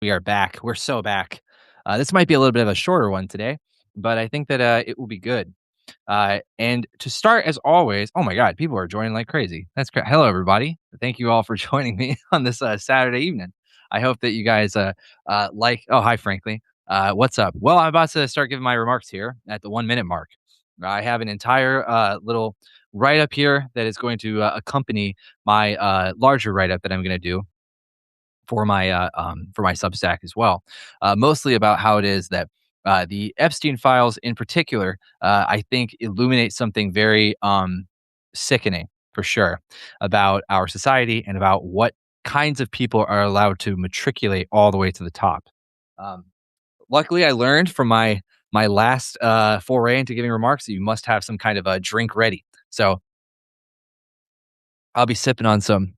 We are back. We're so back. This might be a little bit of a shorter one today, but I think that it will be good. And to start, as always, oh my God, people are joining like crazy. That's great. Hello, everybody. Thank you all for joining me on this Saturday evening. I hope that you guys like. Oh, hi, Frankly. What's up? Well, I'm about to start giving my remarks here at the 1 minute mark. I have an entire little write up here that is going to accompany my larger write up that I'm going to do for my Substack as well. Mostly about how it is that the Epstein files, in particular, I think illuminate something very sickening for sure about our society and about what kinds of people are allowed to matriculate all the way to the top. Um, Luckily, I learned from my last foray into giving remarks that you must have some kind of a drink ready. So I'll be sipping on some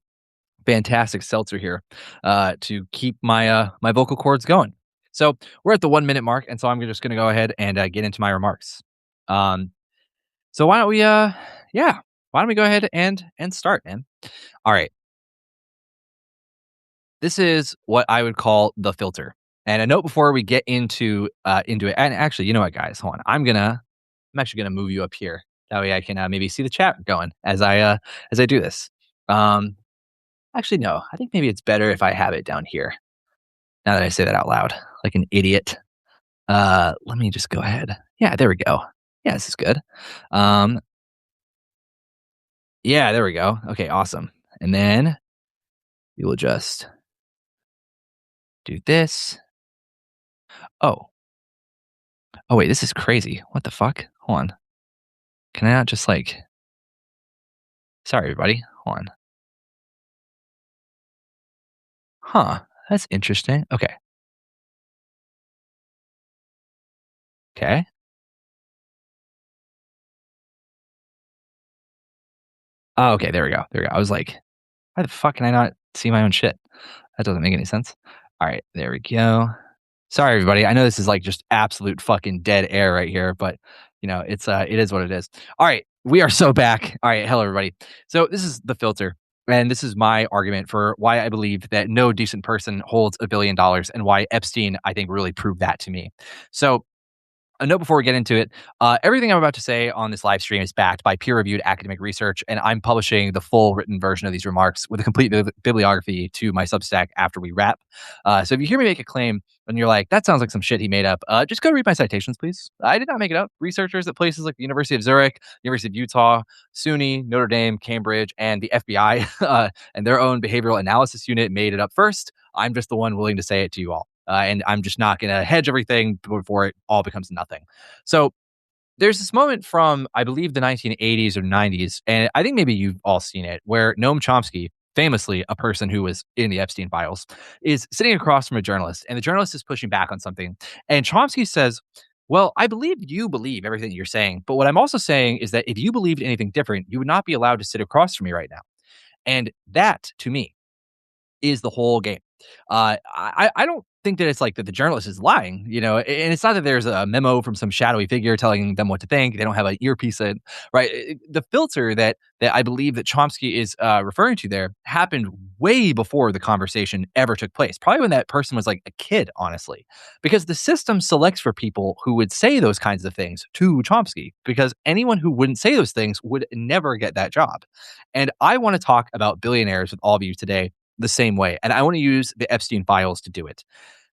fantastic seltzer here to keep my vocal cords going. So we're at the 1 minute mark, and so I'm just going to go ahead and get into my remarks. Um, so why don't we yeah, why don't we go ahead and start, man? All right, this is what I would call the filter. And a note before we get into it. And actually, you know what, guys, hold on. I'm actually gonna move you up here. That way I can maybe see the chat going as I do this. Um, Actually, no. I think maybe it's better if I have it down here. Now that I say that out loud, like an idiot. Let me just go ahead. Yeah, there we go. Yeah, this is good. Um, yeah, there we go. Okay, awesome. And then we will just do this. Oh, oh wait, this is crazy. What the fuck? Hold on. Can I not just like? Sorry, everybody. Hold on. Huh? That's interesting. Okay. Okay. Oh, okay. There we go. There we go. I was like, why the fuck can I not see my own shit? That doesn't make any sense. All right, there we go. Sorry, everybody. I know this is like just absolute fucking dead air right here, but it is what it is. All right, we are so back. All right, hello, everybody. So this is the filter, and this is my argument for why I believe that no decent person holds $1 billion, and why Epstein, I think, really proved that to me. So a note before we get into it, everything I'm about to say on this live stream is backed by peer-reviewed academic research, and I'm publishing the full written version of these remarks with a complete bibliography to my Substack after we wrap. So if you hear me make a claim and you're like, that sounds like some shit he made up, just go read my citations, please. I did not make it up. Researchers at places like the University of Zurich, University of Utah, SUNY, Notre Dame, Cambridge, and the FBI and their own behavioral analysis unit made it up first. I'm just the one willing to say it to you all. And I'm just not going to hedge everything before it all becomes nothing. So there's this moment from, I believe, the 1980s or 90s, and I think maybe you've all seen it, where Noam Chomsky, famously a person who was in the Epstein files, is sitting across from a journalist, and the journalist is pushing back on something. And Chomsky says, well, I believe you believe everything you're saying, but what I'm also saying is that if you believed anything different, you would not be allowed to sit across from me right now. And that, to me, is the whole game. I don't think that it's like that the journalist is lying, and it's not that there's a memo from some shadowy figure telling them what to think. They don't have an earpiece in, right? The filter that I believe that Chomsky is referring to there happened way before the conversation ever took place. Probably when that person was like a kid, honestly, because the system selects for people who would say those kinds of things to Chomsky, because anyone who wouldn't say those things would never get that job. And I want to talk about billionaires with all of you today the same way. And I want to use the Epstein files to do it.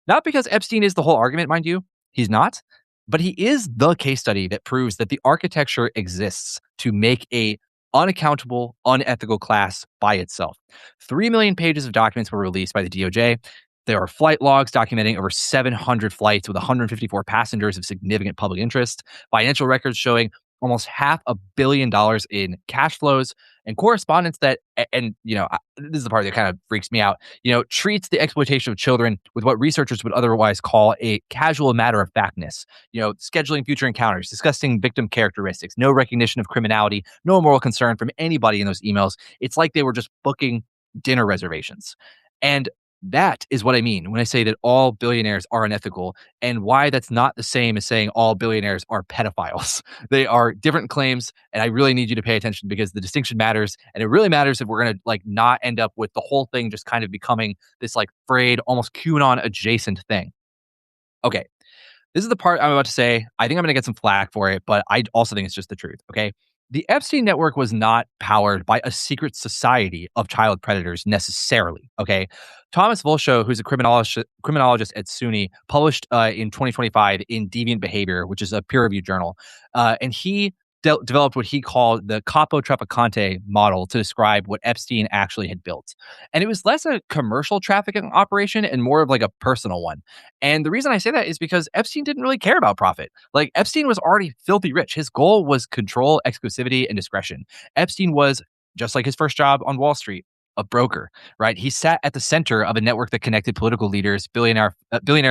Not because Epstein is the whole argument, mind you. He's not. But he is the case study that proves that the architecture exists to make a unaccountable, unethical class by itself. 3 million pages of documents were released by the DOJ. There are flight logs documenting over 700 flights with 154 passengers of significant public interest, financial records showing almost $500 million in cash flows, and correspondence that, this is the part that kind of freaks me out, treats the exploitation of children with what researchers would otherwise call a casual matter of factness, scheduling future encounters, discussing victim characteristics, no recognition of criminality, no moral concern from anybody in those emails. It's like they were just booking dinner reservations. And That is what I mean when I say that all billionaires are unethical, and why that's not the same as saying all billionaires are pedophiles. They are different claims, and I really need you to pay attention because the distinction matters, and it really matters if we're gonna like not end up with the whole thing just kind of becoming this like frayed, almost QAnon adjacent thing. Okay, this is the part I'm about to say. I think I'm going to get some flack for it, but I also think it's just the truth. Okay. The Epstein network was not powered by a secret society of child predators necessarily. Okay. Thomas Volshow, who's a criminologist at SUNY, published in 2025 in Deviant Behavior, which is a peer reviewed journal. And he developed what he called the Capo Trafficante model to describe what Epstein actually had built. And it was less a commercial trafficking operation and more of like a personal one. And the reason I say that is because Epstein didn't really care about profit. Like Epstein was already filthy rich. His goal was control, exclusivity, and discretion. Epstein was, just like his first job on Wall Street, a broker, right? He sat at the center of a network that connected political leaders, billionaire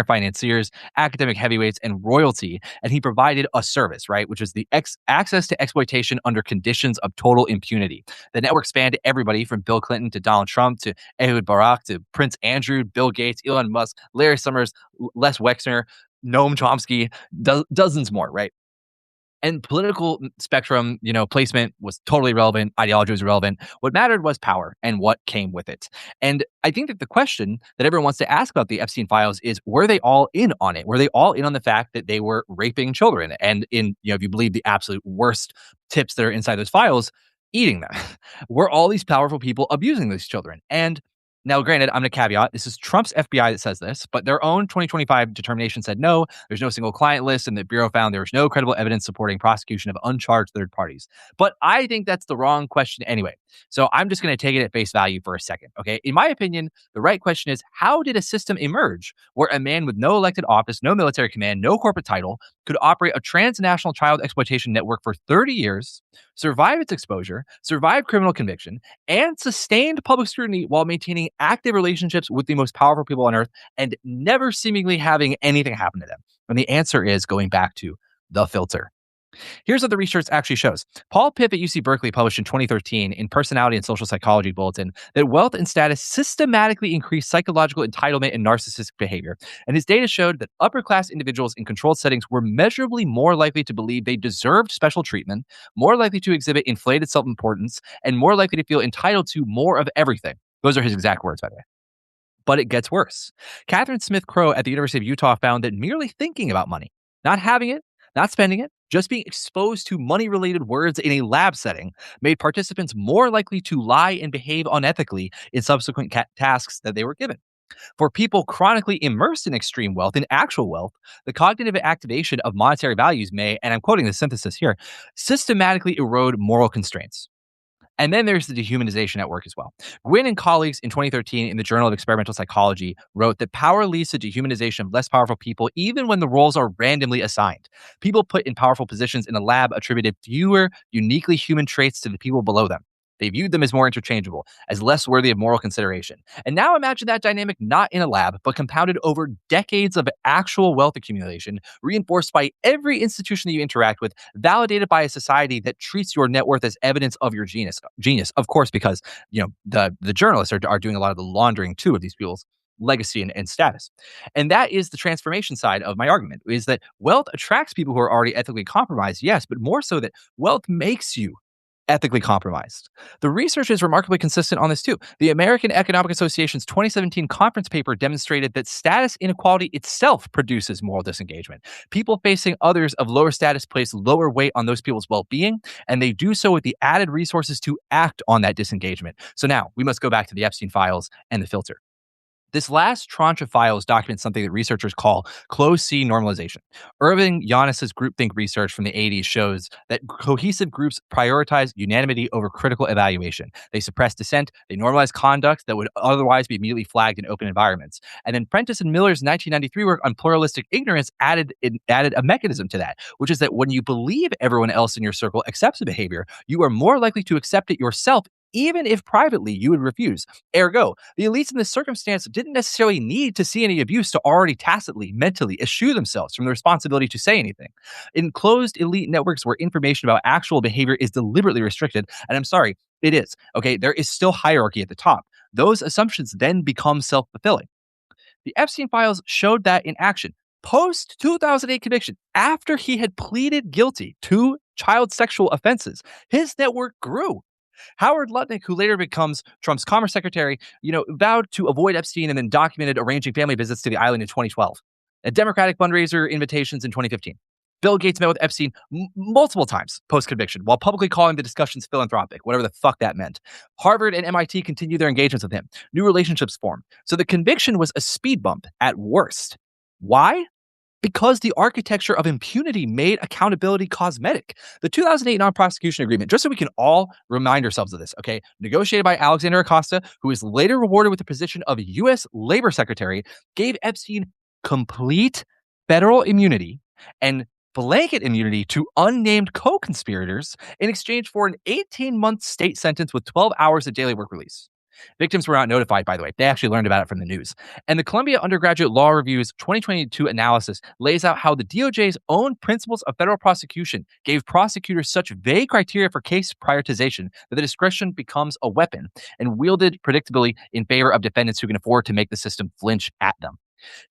financiers, academic heavyweights, and royalty, and he provided a service, right, which is the access to exploitation under conditions of total impunity. The network spanned everybody from Bill Clinton to Donald Trump to Ehud Barak to Prince Andrew, Bill Gates, Elon Musk, Larry Summers, Les Wexner, Noam Chomsky, dozens more, right? And political spectrum, placement was totally irrelevant. Ideology was irrelevant. What mattered was power and what came with it. And I think that the question that everyone wants to ask about the Epstein files is, were they all in on it? Were they all in on the fact that they were raping children? And if you believe the absolute worst tips that are inside those files, eating them? Were all these powerful people abusing these children? And now, granted, I'm going to caveat, this is Trump's FBI that says this, but their own 2025 determination said no, there's no single client list, and the Bureau found there was no credible evidence supporting prosecution of uncharged third parties. But I think that's the wrong question anyway. So I'm just going to take it at face value for a second, okay? In my opinion, the right question is, how did a system emerge where a man with no elected office, no military command, no corporate title could operate a transnational child exploitation network for 30 years, survive its exposure, survive criminal conviction, and sustained public scrutiny while maintaining active relationships with the most powerful people on earth and never seemingly having anything happen to them? And the answer is going back to the filter. Here's what the research actually shows. Paul Pipp at UC Berkeley published in 2013 in Personality and Social Psychology Bulletin that wealth and status systematically increase psychological entitlement and narcissistic behavior. And his data showed that upper class individuals in controlled settings were measurably more likely to believe they deserved special treatment, more likely to exhibit inflated self-importance, and more likely to feel entitled to more of everything. Those are his exact words, by the way. But it gets worse. Catherine Smith Crow at the University of Utah found that merely thinking about money, not having it, not spending it, just being exposed to money-related words in a lab setting made participants more likely to lie and behave unethically in subsequent tasks that they were given. For people chronically immersed in extreme wealth, in actual wealth, the cognitive activation of monetary values may, and I'm quoting the synthesis here, systematically erode moral constraints. And then there's the dehumanization at work as well. Gwynn and colleagues in 2013 in the Journal of Experimental Psychology wrote that power leads to dehumanization of less powerful people, even when the roles are randomly assigned. People put in powerful positions in a lab attributed fewer uniquely human traits to the people below them. They viewed them as more interchangeable, as less worthy of moral consideration. And now imagine that dynamic not in a lab, but compounded over decades of actual wealth accumulation, reinforced by every institution that you interact with, validated by a society that treats your net worth as evidence of your genius. Of course, because the journalists are doing a lot of the laundering too of these people's legacy and status. And that is the transformation side of my argument, is that wealth attracts people who are already ethically compromised, yes, but more so that wealth makes you ethically compromised. The research is remarkably consistent on this too. The American Economic Association's 2017 conference paper demonstrated that status inequality itself produces moral disengagement. People facing others of lower status place lower weight on those people's well-being, and they do so with the added resources to act on that disengagement. So now we must go back to the Epstein files and the filter. This last tranche of files documents something that researchers call closed C normalization. Irving Yannis's groupthink research from the 80s shows that cohesive groups prioritize unanimity over critical evaluation. They suppress dissent, they normalize conduct that would otherwise be immediately flagged in open environments. And then Prentice and Miller's 1993 work on pluralistic ignorance added a mechanism to that, which is that when you believe everyone else in your circle accepts a behavior, you are more likely to accept it yourself, even if privately you would refuse. Ergo, the elites in this circumstance didn't necessarily need to see any abuse to already tacitly, mentally eschew themselves from the responsibility to say anything. In closed elite networks where information about actual behavior is deliberately restricted, and I'm sorry, it is, okay, there is still hierarchy at the top. those assumptions then become self-fulfilling. The Epstein files showed that in action. Post 2008 conviction, after he had pleaded guilty to child sexual offenses, his network grew. Howard Lutnick, who later becomes Trump's commerce secretary, vowed to avoid Epstein and then documented arranging family visits to the island in 2012. A Democratic fundraiser invitations in 2015. Bill Gates met with Epstein multiple times post-conviction while publicly calling the discussions philanthropic, whatever the fuck that meant. Harvard and MIT continued their engagements with him. New relationships formed. So the conviction was a speed bump at worst. Why? Because the architecture of impunity made accountability cosmetic. The 2008 non-prosecution agreement, just so we can all remind ourselves of this, okay, negotiated by Alexander Acosta, who was later rewarded with the position of U.S. Labor Secretary, gave Epstein complete federal immunity and blanket immunity to unnamed co-conspirators in exchange for an 18-month state sentence with 12 hours of daily work release. Victims were not notified, by the way. They actually learned about it from the news. And the Columbia Undergraduate Law Review's 2022 analysis lays out how the DOJ's own principles of federal prosecution gave prosecutors such vague criteria for case prioritization that the discretion becomes a weapon and wielded predictably in favor of defendants who can afford to make the system flinch at them.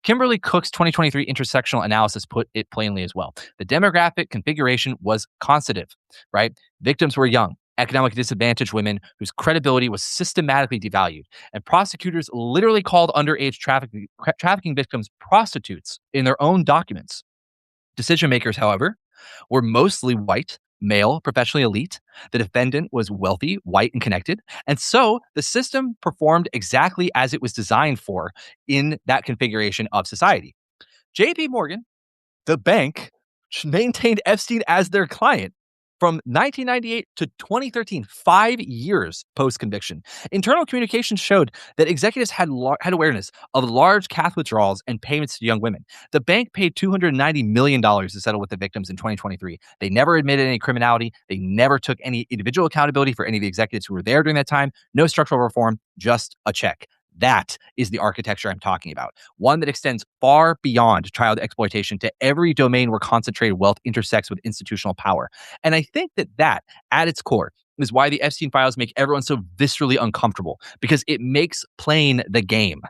Kimberly Cook's 2023 intersectional analysis put it plainly as well. The demographic configuration was constitutive, right? Victims were young, economically disadvantaged women whose credibility was systematically devalued. And prosecutors literally called underage trafficking victims prostitutes in their own documents. Decision makers, however, were mostly white, male, professionally elite. The defendant was wealthy, white, and connected. And so the system performed exactly as it was designed for in that configuration of society. JP Morgan, the bank, maintained Epstein as their client from 1998 to 2013, 5 years post-conviction. Internal communications showed that executives had awareness of large cash withdrawals and payments to young women. The bank paid $290 million to settle with the victims in 2023. They never admitted any criminality. They never took any individual accountability for any of the executives who were there during that time. No structural reform, just a check. That is the architecture I'm talking about. One that extends far beyond child exploitation to every domain where concentrated wealth intersects with institutional power. And I think that at its core, is why the Epstein files make everyone so viscerally uncomfortable, because it makes plain the game.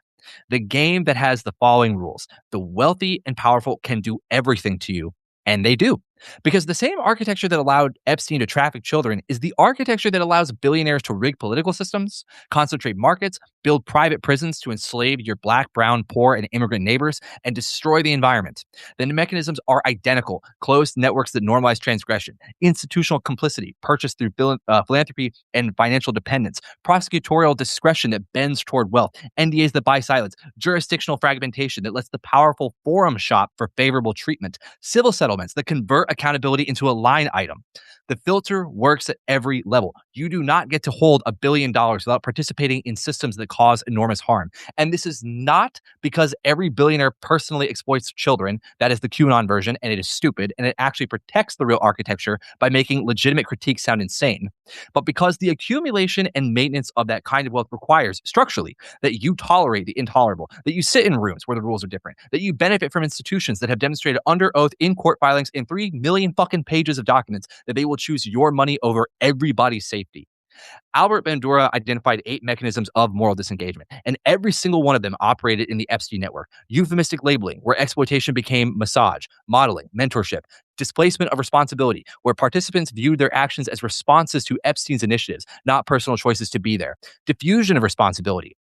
The game that has the following rules. The wealthy and powerful can do everything to you, and they do. Because the same architecture that allowed Epstein to traffic children is the architecture that allows billionaires to rig political systems, concentrate markets, build private prisons to enslave your black, brown, poor, and immigrant neighbors, and destroy the environment. The mechanisms are identical. Closed networks that normalize transgression, institutional complicity purchased through philanthropy and financial dependence, prosecutorial discretion that bends toward wealth, NDAs that buy silence, jurisdictional fragmentation that lets the powerful forum shop for favorable treatment, civil settlements that convert accountability into a line item. The filter works at every level. You do not get to hold $1 billion without participating in systems that cause enormous harm. And this is not because every billionaire personally exploits children. That is the QAnon version, and it is stupid, and it actually protects the real architecture by making legitimate critiques sound insane. But because the accumulation and maintenance of that kind of wealth requires, structurally, that you tolerate the intolerable, that you sit in rooms where the rules are different, that you benefit from institutions that have demonstrated under oath in court filings in 3 million fucking pages of documents that they will choose your money over everybody's safety. Albert Bandura identified 8 mechanisms of moral disengagement, and every single one of them operated in the Epstein network. Euphemistic labeling, where exploitation became massage, modeling, mentorship, displacement of responsibility, where participants viewed their actions as responses to Epstein's initiatives, not personal choices to be there. Diffusion of responsibility.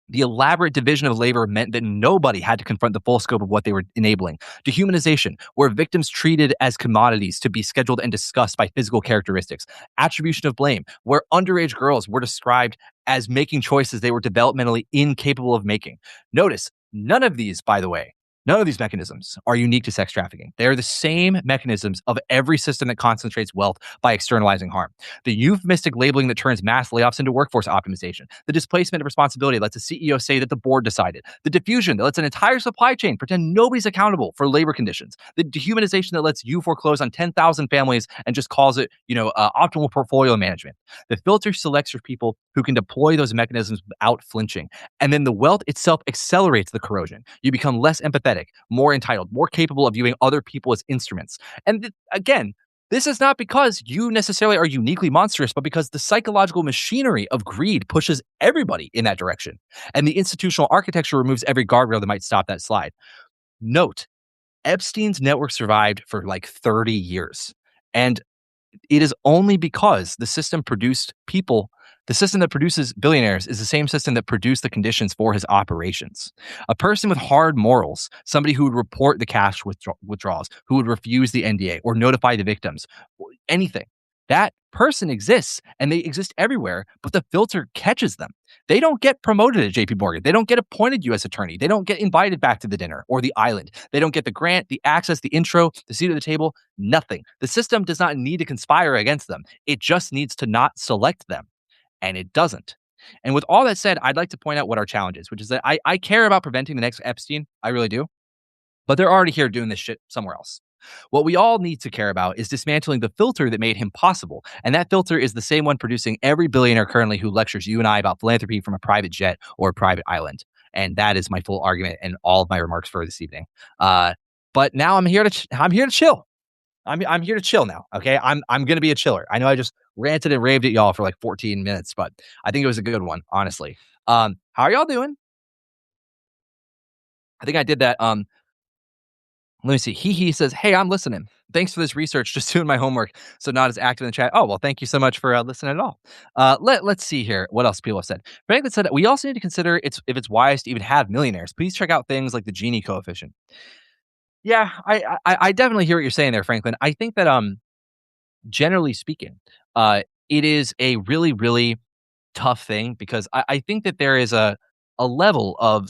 The elaborate division of labor meant that nobody had to confront the full scope of what they were enabling. Dehumanization, where victims treated as commodities to be scheduled and discussed by physical characteristics. Attribution of blame, where underage girls were described as making choices they were developmentally incapable of making. Notice, none of these, by the way, none of these mechanisms are unique to sex trafficking. They are the same mechanisms of every system that concentrates wealth by externalizing harm. The euphemistic labeling that turns mass layoffs into workforce optimization. The displacement of responsibility lets a CEO say that the board decided. The diffusion that lets an entire supply chain pretend nobody's accountable for labor conditions. The dehumanization that lets you foreclose on 10,000 families and just calls it, optimal portfolio management. The filter selects for people who can deploy those mechanisms without flinching. And then the wealth itself accelerates the corrosion. You become less empathetic, more entitled, more capable of viewing other people as instruments. And again, This is not because you necessarily are uniquely monstrous, but because the psychological machinery of greed pushes everybody in that direction. And the institutional architecture removes every guardrail that might stop that slide. Note, Epstein's network survived for like 30 years. And it is only because the system that produces billionaires is the same system that produced the conditions for his operations. A person with hard morals, somebody who would report the cash withdrawals, who would refuse the NDA or notify the victims, anything. That person exists and they exist everywhere, but the filter catches them. They don't get promoted at JP Morgan. They don't get appointed U.S. attorney. They don't get invited back to the dinner or the island. They don't get the grant, the access, the intro, the seat at the table, nothing. The system does not need to conspire against them. It just needs to not select them. And it doesn't. And with all that said, I'd like to point out what our challenge is, which is that I care about preventing the next Epstein. I really do. But they're already here doing this shit somewhere else. What we all need to care about is dismantling the filter that made him possible. And that filter is the same one producing every billionaire currently who lectures you and I about philanthropy from a private jet or a private island. And that is my full argument and all of my remarks for this evening. But now I'm here to chill. I'm here to chill now. Okay. I'm gonna be a chiller. I know I just ranted and raved at y'all for like 14 minutes, but I think it was a good one, honestly. How are y'all doing? I think I did that. Let me see. He says, "Hey, I'm listening. Thanks for this research. Just doing my homework, so not as active in the chat." Oh well, thank you so much for listening at all. Let's see here. What else people have said? Franklin said we also need to consider if it's wise to even have millionaires. Please check out things like the Gini coefficient. Yeah, I definitely hear what you're saying there, Franklin. I think that generally speaking, it is a really really tough thing because I think that there is a level of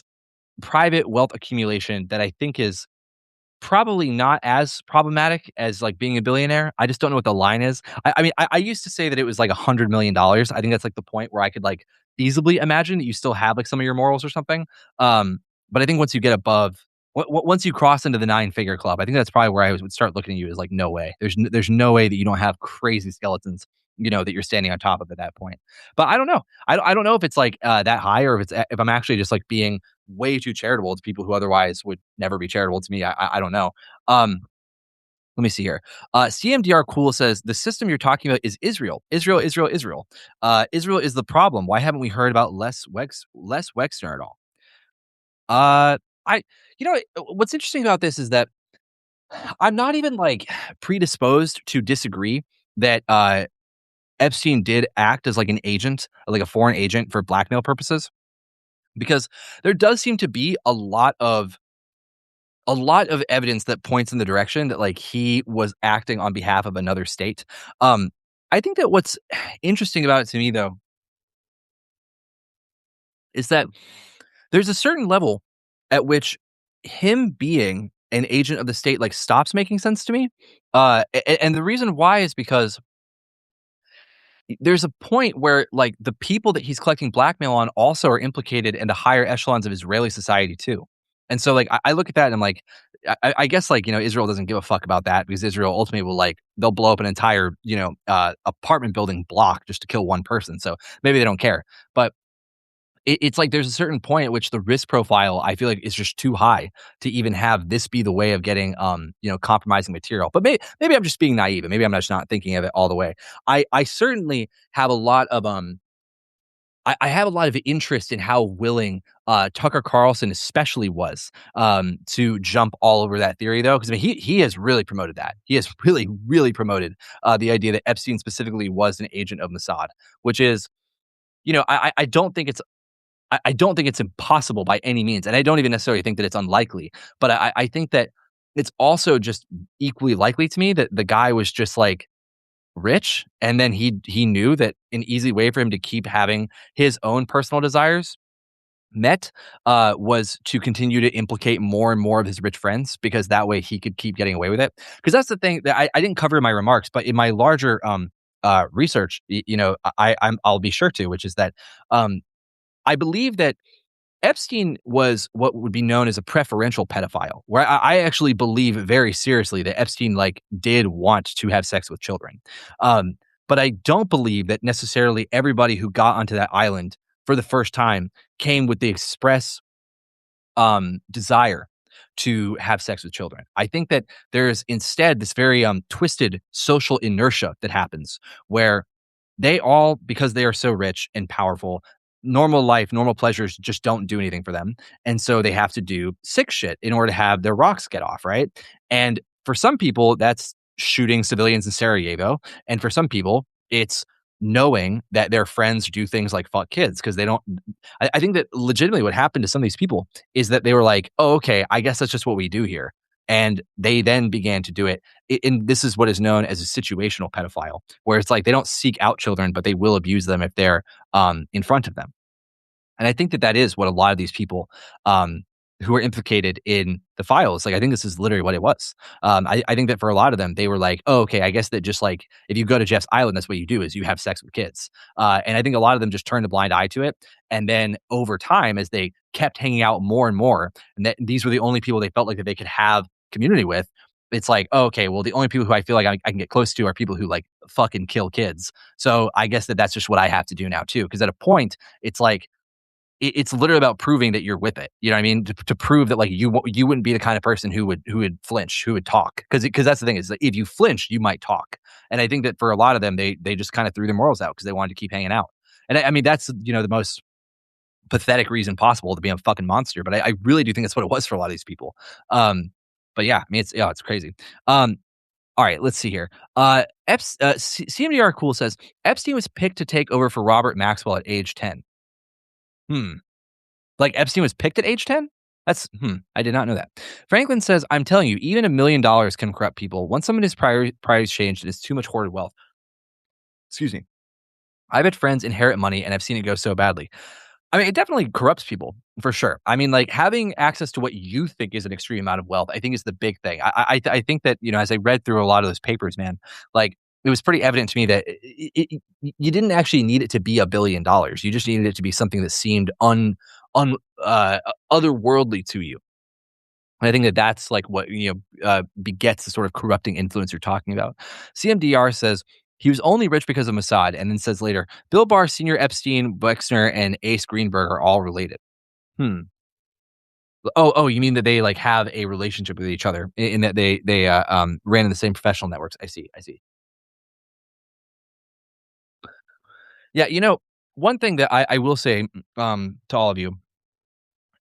private wealth accumulation that I think is probably not as problematic as, like, being a billionaire. I just don't know what the line is. I mean, I used to say that it was, like, $100 million. I think that's, like, the point where I could, like, feasibly imagine that you still have, like, some of your morals or something. But I think once you get above once you cross into the nine-figure club, I think that's probably where I would start looking at you as, like, no way. There's no way that you don't have crazy skeletons, that you're standing on top of at that point. But I don't know. I don't know if it's, like, that high or if I'm actually just, like, being way too charitable to people who otherwise would never be charitable to me. I don't know. Let me see here. CMDR Cool says the system you're talking about is Israel. Israel, Israel, Israel. Israel is the problem. Why haven't we heard about Les Wexner at all? I what's interesting about this is that I'm not even like predisposed to disagree that Epstein did act as like an agent, like a foreign agent for blackmail purposes, because there does seem to be a lot of evidence that points in the direction that like he was acting on behalf of another state. Um, I think that what's interesting about it to me though is that there's a certain level at which him being an agent of the state like stops making sense to me. And the reason why is because there's a point where like the people that he's collecting blackmail on also are implicated in the higher echelons of Israeli society too. And so like I look at that and I'm like, I guess like Israel doesn't give a fuck about that because Israel ultimately will like they'll blow up an entire apartment building block just to kill one person. So maybe they don't care. But it's like there's a certain point at which the risk profile I feel like is just too high to even have this be the way of getting compromising material. But maybe I'm just being naive and maybe I'm just not thinking of it all the way. I certainly have a lot of I have a lot of interest in how willing Tucker Carlson especially was to jump all over that theory though, because I mean he has really promoted that. He has really really promoted the idea that Epstein specifically was an agent of Mossad, which is I don't think I don't think it's impossible by any means, and I don't even necessarily think that it's unlikely. But I think that it's also just equally likely to me that the guy was just like rich, and then he knew that an easy way for him to keep having his own personal desires met was to continue to implicate more and more of his rich friends because that way he could keep getting away with it. Because that's the thing that I didn't cover in my remarks, but in my larger research, I'll be sure to, which is that I believe that Epstein was what would be known as a preferential pedophile, where I actually believe very seriously that Epstein like did want to have sex with children. But I don't believe that necessarily everybody who got onto that island for the first time came with the express desire to have sex with children. I think that there's instead this very twisted social inertia that happens where they all, because they are so rich and powerful, normal life, normal pleasures just don't do anything for them. And so they have to do sick shit in order to have their rocks get off, right? And for some people, that's shooting civilians in Sarajevo. And for some people, it's knowing that their friends do things like fuck kids because they don't. I think that legitimately what happened to some of these people is that they were like, oh, okay, I guess that's just what we do here. And they then began to do it. And this is what is known as a situational pedophile, where it's like they don't seek out children, but they will abuse them if they're in front of them. And I think that that is what a lot of these people who are implicated in the files, like, I think this is literally what it was. I think that for a lot of them, they were like, oh, okay, I guess that just like if you go to Jeff's Island, that's what you do is you have sex with kids. And I think a lot of them just turned a blind eye to it. And then over time, as they kept hanging out more and more, and that these were the only people they felt like that they could have community with, it's like, oh, okay, well, the only people who I feel like I can get close to are people who like fucking kill kids. So I guess that that's just what I have to do now too. Because at a point, it's like it's literally about proving that you're with it. You know what I mean? To prove that like you wouldn't be the kind of person who would flinch, who would talk. Because that's the thing is like, if you flinch, you might talk. And I think that for a lot of them, they just kind of threw their morals out because they wanted to keep hanging out. And I mean that's the most pathetic reason possible to be a fucking monster. But I really do think that's what it was for a lot of these people. But yeah, I mean it's crazy. All right, let's see here. CMDR Cool says Epstein was picked to take over for Robert Maxwell at age 10. Like Epstein was picked at age 10? I did not know that. Franklin says, I'm telling you, even $1 million can corrupt people. Once someone is priorities changed, it is too much hoarded wealth. Excuse me. I've had friends inherit money and I've seen it go so badly. I mean, it definitely corrupts people for sure. I mean, like having access to what you think is an extreme amount of wealth, I think is the big thing. I think that, as I read through a lot of those papers, man, like it was pretty evident to me that you didn't actually need it to be $1 billion. You just needed it to be something that seemed otherworldly to you. And I think that that's like what, begets the sort of corrupting influence you're talking about. CMDR says, he was only rich because of Mossad, and then says later, Bill Barr, Senior Epstein, Wexner, and Ace Greenberg are all related. Oh, you mean that they like have a relationship with each other in that they ran in the same professional networks? I see. Yeah, one thing that I will say to all of you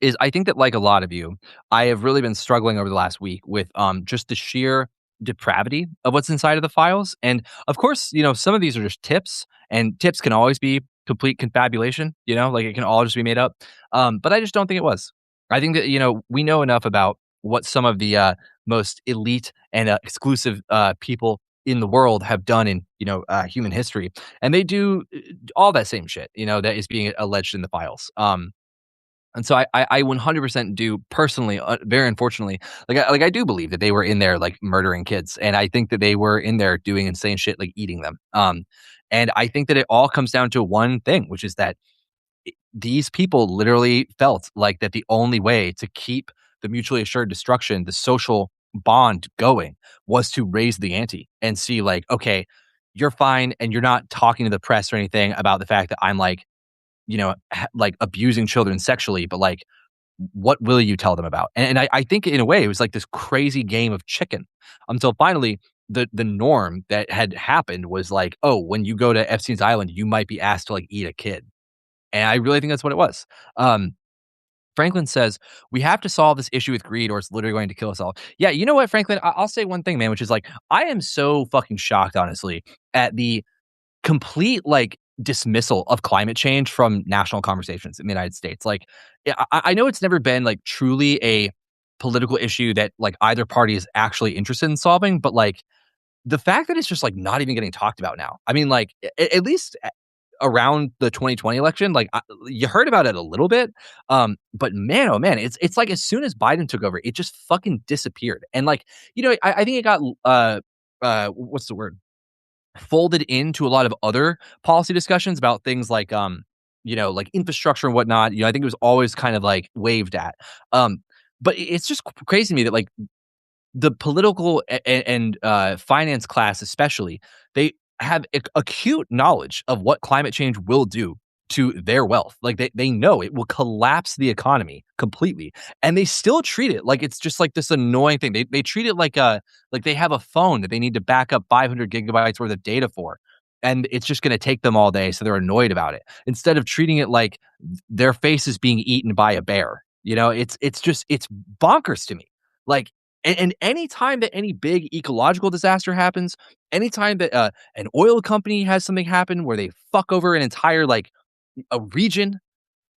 is I think that like a lot of you, I have really been struggling over the last week with just the sheer depravity of what's inside of the files. And of course, some of these are just tips, and tips can always be complete confabulation, like it can all just be made up. But I just don't think it was. I think that, we know enough about what some of the most elite and exclusive people in the world have done in, human history. And they do all that same shit, that is being alleged in the files. And so I 100% do personally, very unfortunately, I do believe that they were in there like murdering kids, and I think that they were in there doing insane shit like eating them. And I think that it all comes down to one thing, which is that these people literally felt like that the only way to keep the mutually assured destruction, the social bond going, was to raise the ante and see like, okay, you're fine, and you're not talking to the press or anything about the fact that I'm like like abusing children sexually, but like, what will you tell them about? And I think in a way it was like this crazy game of chicken until finally the norm that had happened was like, oh, when you go to Epstein's Island, you might be asked to like eat a kid. And I really think that's what it was. Franklin says, we have to solve this issue with greed or it's literally going to kill us all. Yeah, you know what, Franklin? I'll say one thing, man, which is like, I am so fucking shocked, honestly, at the complete like dismissal of climate change from national conversations in the United States. Like, I know it's never been like truly a political issue that like either party is actually interested in solving, but like the fact that it's just like not even getting talked about now. I mean, like at least around the 2020 election, like you heard about it a little bit, but man, oh man, it's like as soon as Biden took over, it just fucking disappeared. And like I think it got what's the word? Folded into a lot of other policy discussions about things like like infrastructure and whatnot. I think it was always kind of like waved at. But it's just crazy to me that like the political and finance class especially, they have acute knowledge of what climate change will do to their wealth. Like they know it will collapse the economy completely. And they still treat it like it's just like this annoying thing. They treat it like they have a phone that they need to back up 500 gigabytes worth of data for. And it's just going to take them all day. So they're annoyed about it instead of treating it like their face is being eaten by a bear. It's bonkers to me. Like, and any time that any big ecological disaster happens, anytime that an oil company has something happen where they fuck over an entire like a region,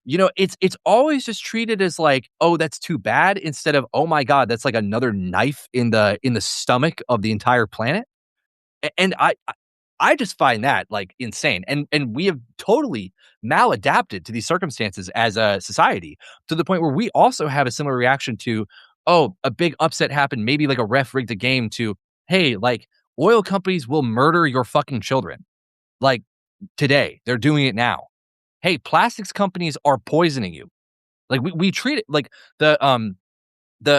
it's always just treated as like, oh, that's too bad, instead of, oh my god, that's like another knife in the stomach of the entire planet. And I just find that like insane. And we have totally maladapted to these circumstances as a society to the point where we also have a similar reaction to, oh, a big upset happened, maybe like a ref rigged a game, to, hey, like oil companies will murder your fucking children. Like today, they're doing it now. Hey, plastics companies are poisoning you. Like we treat it like the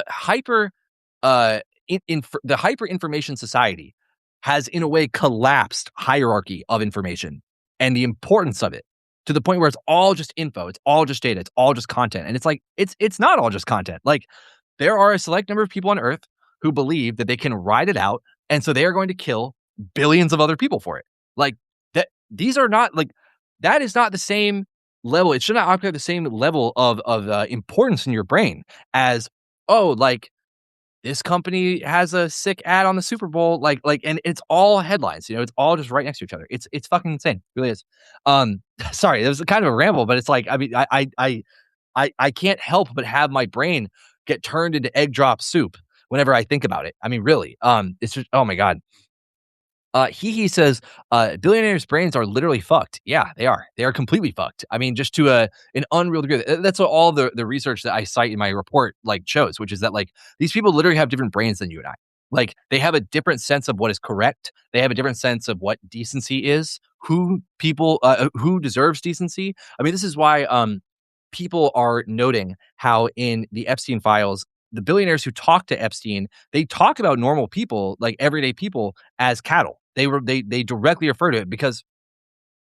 hyper the hyper information society has in a way collapsed hierarchy of information and the importance of it to the point where it's all just info, it's all just data, it's all just content. And it's like it's not all just content. Like there are a select number of people on earth who believe that they can ride it out, and so they are going to kill billions of other people for it. Like that these are not like that is not the same level. It should not occupy the same level of importance in your brain as, oh, like this company has a sick ad on the Super Bowl, and it's all headlines, it's all just right next to each other. It's fucking insane. It really is. Sorry, it was kind of a ramble, but it's like, I mean, I can't help but have my brain get turned into egg drop soup whenever I think about it. I mean, really, it's just, oh my God. He says, billionaires' brains are literally fucked. Yeah, they are. They are completely fucked. I mean, just to an unreal degree. That's what all the research that I cite in my report like shows, which is that like these people literally have different brains than you and I. Like they have a different sense of what is correct. They have a different sense of what decency is. Who deserves decency. I mean, this is why people are noting how in the Epstein files, the billionaires who talk to Epstein, they talk about normal people, like everyday people, as cattle. They directly refer to it because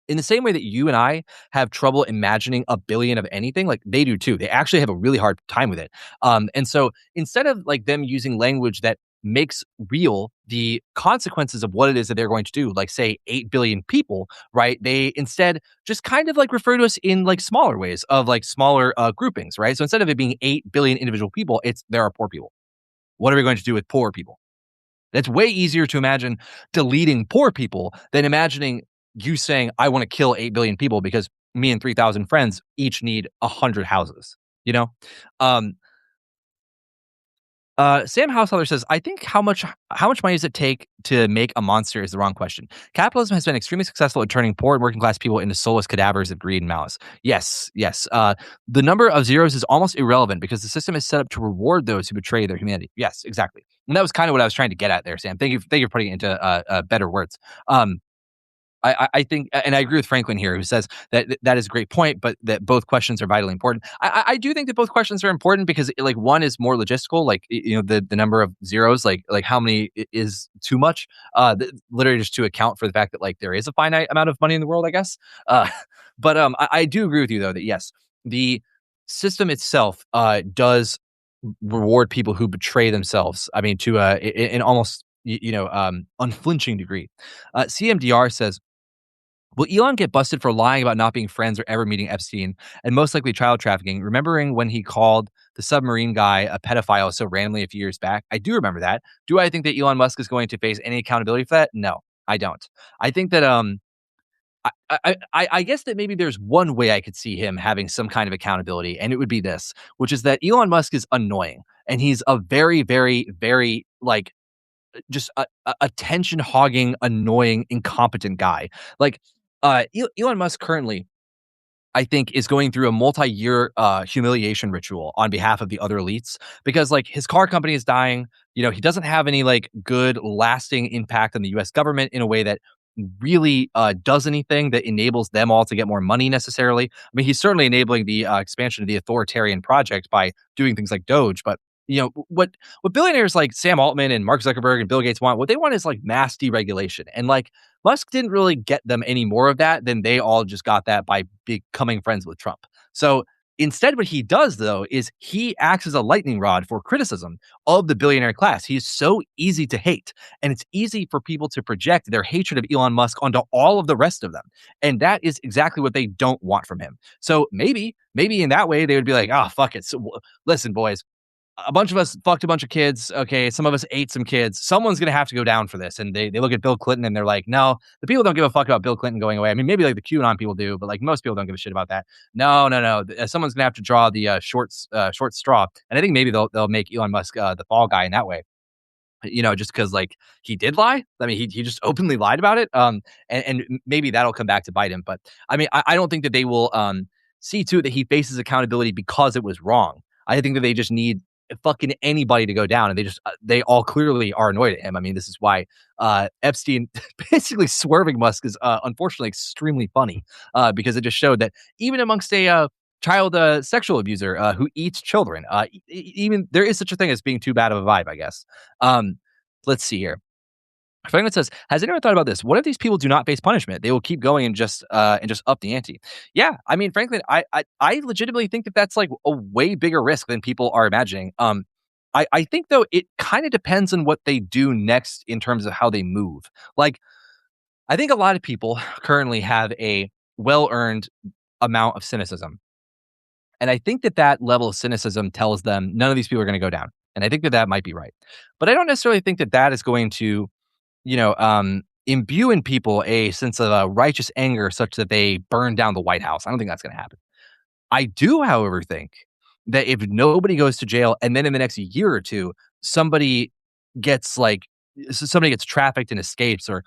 in the same way that you and I have trouble imagining a billion of anything, like they do too. They actually have a really hard time with it. And so instead of like them using language that makes real the consequences of what it is that they're going to do, like say 8 billion people, right? They instead just kind of like refer to us in like smaller ways of like smaller groupings, right? So instead of it being 8 billion individual people, it's there are poor people. What are we going to do with poor people? That's way easier to imagine deleting poor people than imagining you saying, I want to kill 8 billion people because me and 3,000 friends each need 100 houses, you know? Um, Sam Householder says, I think how much money does it take to make a monster is the wrong question. Capitalism has been extremely successful at turning poor and working class people into soulless cadavers of greed and malice. Yes, yes. The number of zeros is almost irrelevant because the system is set up to reward those who betray their humanity. Yes, exactly. And that was kind of what I was trying to get at there, Sam. Thank you for putting it into better words. I think, and I agree with Franklin here, who says that is a great point, but that both questions are vitally important. I do think that both questions are important because, like, one is more logistical, like the number of zeros, like how many is too much, literally just to account for the fact that like there is a finite amount of money in the world, I guess. But I do agree with you though that yes, the system itself does reward people who betray themselves. I mean, to in almost unflinching degree. CMDR says, will Elon get busted for lying about not being friends or ever meeting Epstein and most likely child trafficking? Remembering when he called the submarine guy a pedophile so randomly a few years back? I do remember that. Do I think that Elon Musk is going to face any accountability for that? No, I don't. I think that I guess that maybe there's one way I could see him having some kind of accountability, and it would be this, which is that Elon Musk is annoying and he's a very, very, very like just attention hogging, annoying, incompetent guy. Like Elon Musk currently, I think, is going through a multi-year humiliation ritual on behalf of the other elites because like his car company is dying. He doesn't have any like good lasting impact on the US government in a way that really does anything that enables them all to get more money necessarily. I mean, he's certainly enabling the expansion of the authoritarian project by doing things like Doge, but what billionaires like Sam Altman and Mark Zuckerberg and Bill Gates want, what they want is like mass deregulation. And like Musk didn't really get them any more of that than they all just got that by becoming friends with Trump. So instead, what he does though is he acts as a lightning rod for criticism of the billionaire class. He's so easy to hate, and it's easy for people to project their hatred of Elon Musk onto all of the rest of them. And that is exactly what they don't want from him. So maybe in that way they would be like, oh, fuck it. So listen, boys, a bunch of us fucked a bunch of kids. Okay, some of us ate some kids. Someone's gonna have to go down for this. And they look at Bill Clinton and they're like, no, the people don't give a fuck about Bill Clinton going away. I mean, maybe like the QAnon people do, but like most people don't give a shit about that. No, no, no. Someone's gonna have to draw the short straw. And I think maybe they'll make Elon Musk the fall guy in that way. Just because like he did lie. I mean, he just openly lied about it. And maybe that'll come back to bite him. But I mean, I don't think that they will see to it that he faces accountability because it was wrong. I think that they just need fucking anybody to go down, and they all clearly are annoyed at him. I mean, this is why Epstein basically swerving Musk is unfortunately extremely funny because it just showed that even amongst a child sexual abuser who eats children, even there is such a thing as being too bad of a vibe, I guess. Let's see here. Franklin says, "Has anyone thought about this? What if these people do not face punishment? They will keep going and just up the ante." Yeah, I mean, Franklin, I legitimately think that that's like a way bigger risk than people are imagining. I think though it kind of depends on what they do next in terms of how they move. Like, I think a lot of people currently have a well earned amount of cynicism, and I think that that level of cynicism tells them none of these people are going to go down, and I think that that might be right, but I don't necessarily think that that is going to imbue in people a sense of righteous anger such that they burn down the White House. I don't think that's going to happen. I do, however, think that if nobody goes to jail and then in the next year or two, somebody gets somebody gets trafficked and escapes or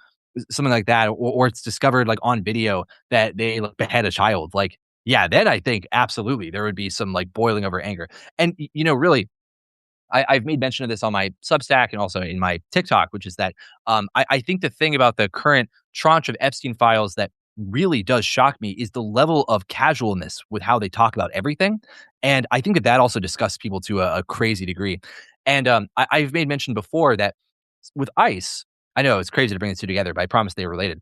something like that, or it's discovered like on video that they like, behead a child, like, yeah, then I think absolutely there would be some like boiling over anger. And, really, I've made mention of this on my Substack and also in my TikTok, which is that I think the thing about the current tranche of Epstein files that really does shock me is the level of casualness with how they talk about everything. And I think that that also disgusts people to a crazy degree. And I've made mention before that with ICE, I know it's crazy to bring the two together, but I promise they're related.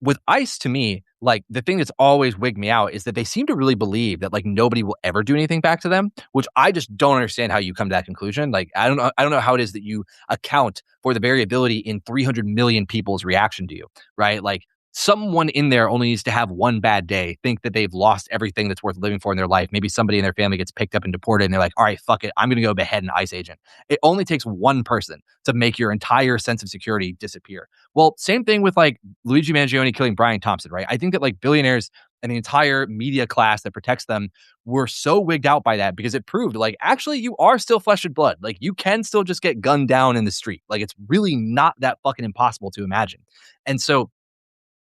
With ICE, to me, like the thing that's always wigged me out is that they seem to really believe that like nobody will ever do anything back to them, which I just don't understand how you come to that conclusion. Like I don't know how it is that you account for the variability in 300 million people's reaction to you, right? Like someone in there only needs to have one bad day, think that they've lost everything that's worth living for in their life. Maybe somebody in their family gets picked up and deported and they're like, all right, fuck it, I'm going to go behead an ICE agent. It only takes one person to make your entire sense of security disappear. Well, same thing with like Luigi Mangione killing Brian Thompson, right? I think that like billionaires and the entire media class that protects them were so wigged out by that because it proved like actually you are still flesh and blood. Like you can still just get gunned down in the street. Like it's really not that fucking impossible to imagine. And so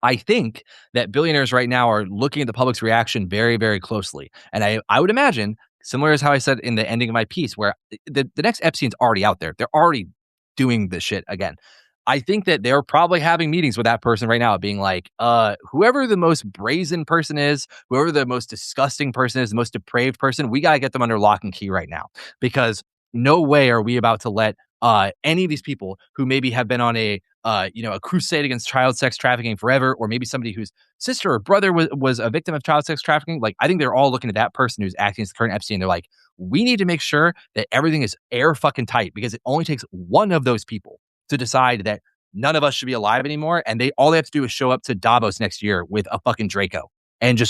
I think that billionaires right now are looking at the public's reaction very, very closely. And I would imagine, similar as how I said in the ending of my piece, where the next Epstein's already out there. They're already doing this shit again. I think that they're probably having meetings with that person right now, being like, whoever the most brazen person is, whoever the most disgusting person is, the most depraved person, we got to get them under lock and key right now. Because no way are we about to let any of these people who maybe have been on a crusade against child sex trafficking forever, or maybe somebody whose sister or brother was a victim of child sex trafficking. Like, I think they're all looking at that person who's acting as the current Epstein. They're like, we need to make sure that everything is air fucking tight because it only takes one of those people to decide that none of us should be alive anymore. And all they have to do is show up to Davos next year with a fucking Draco and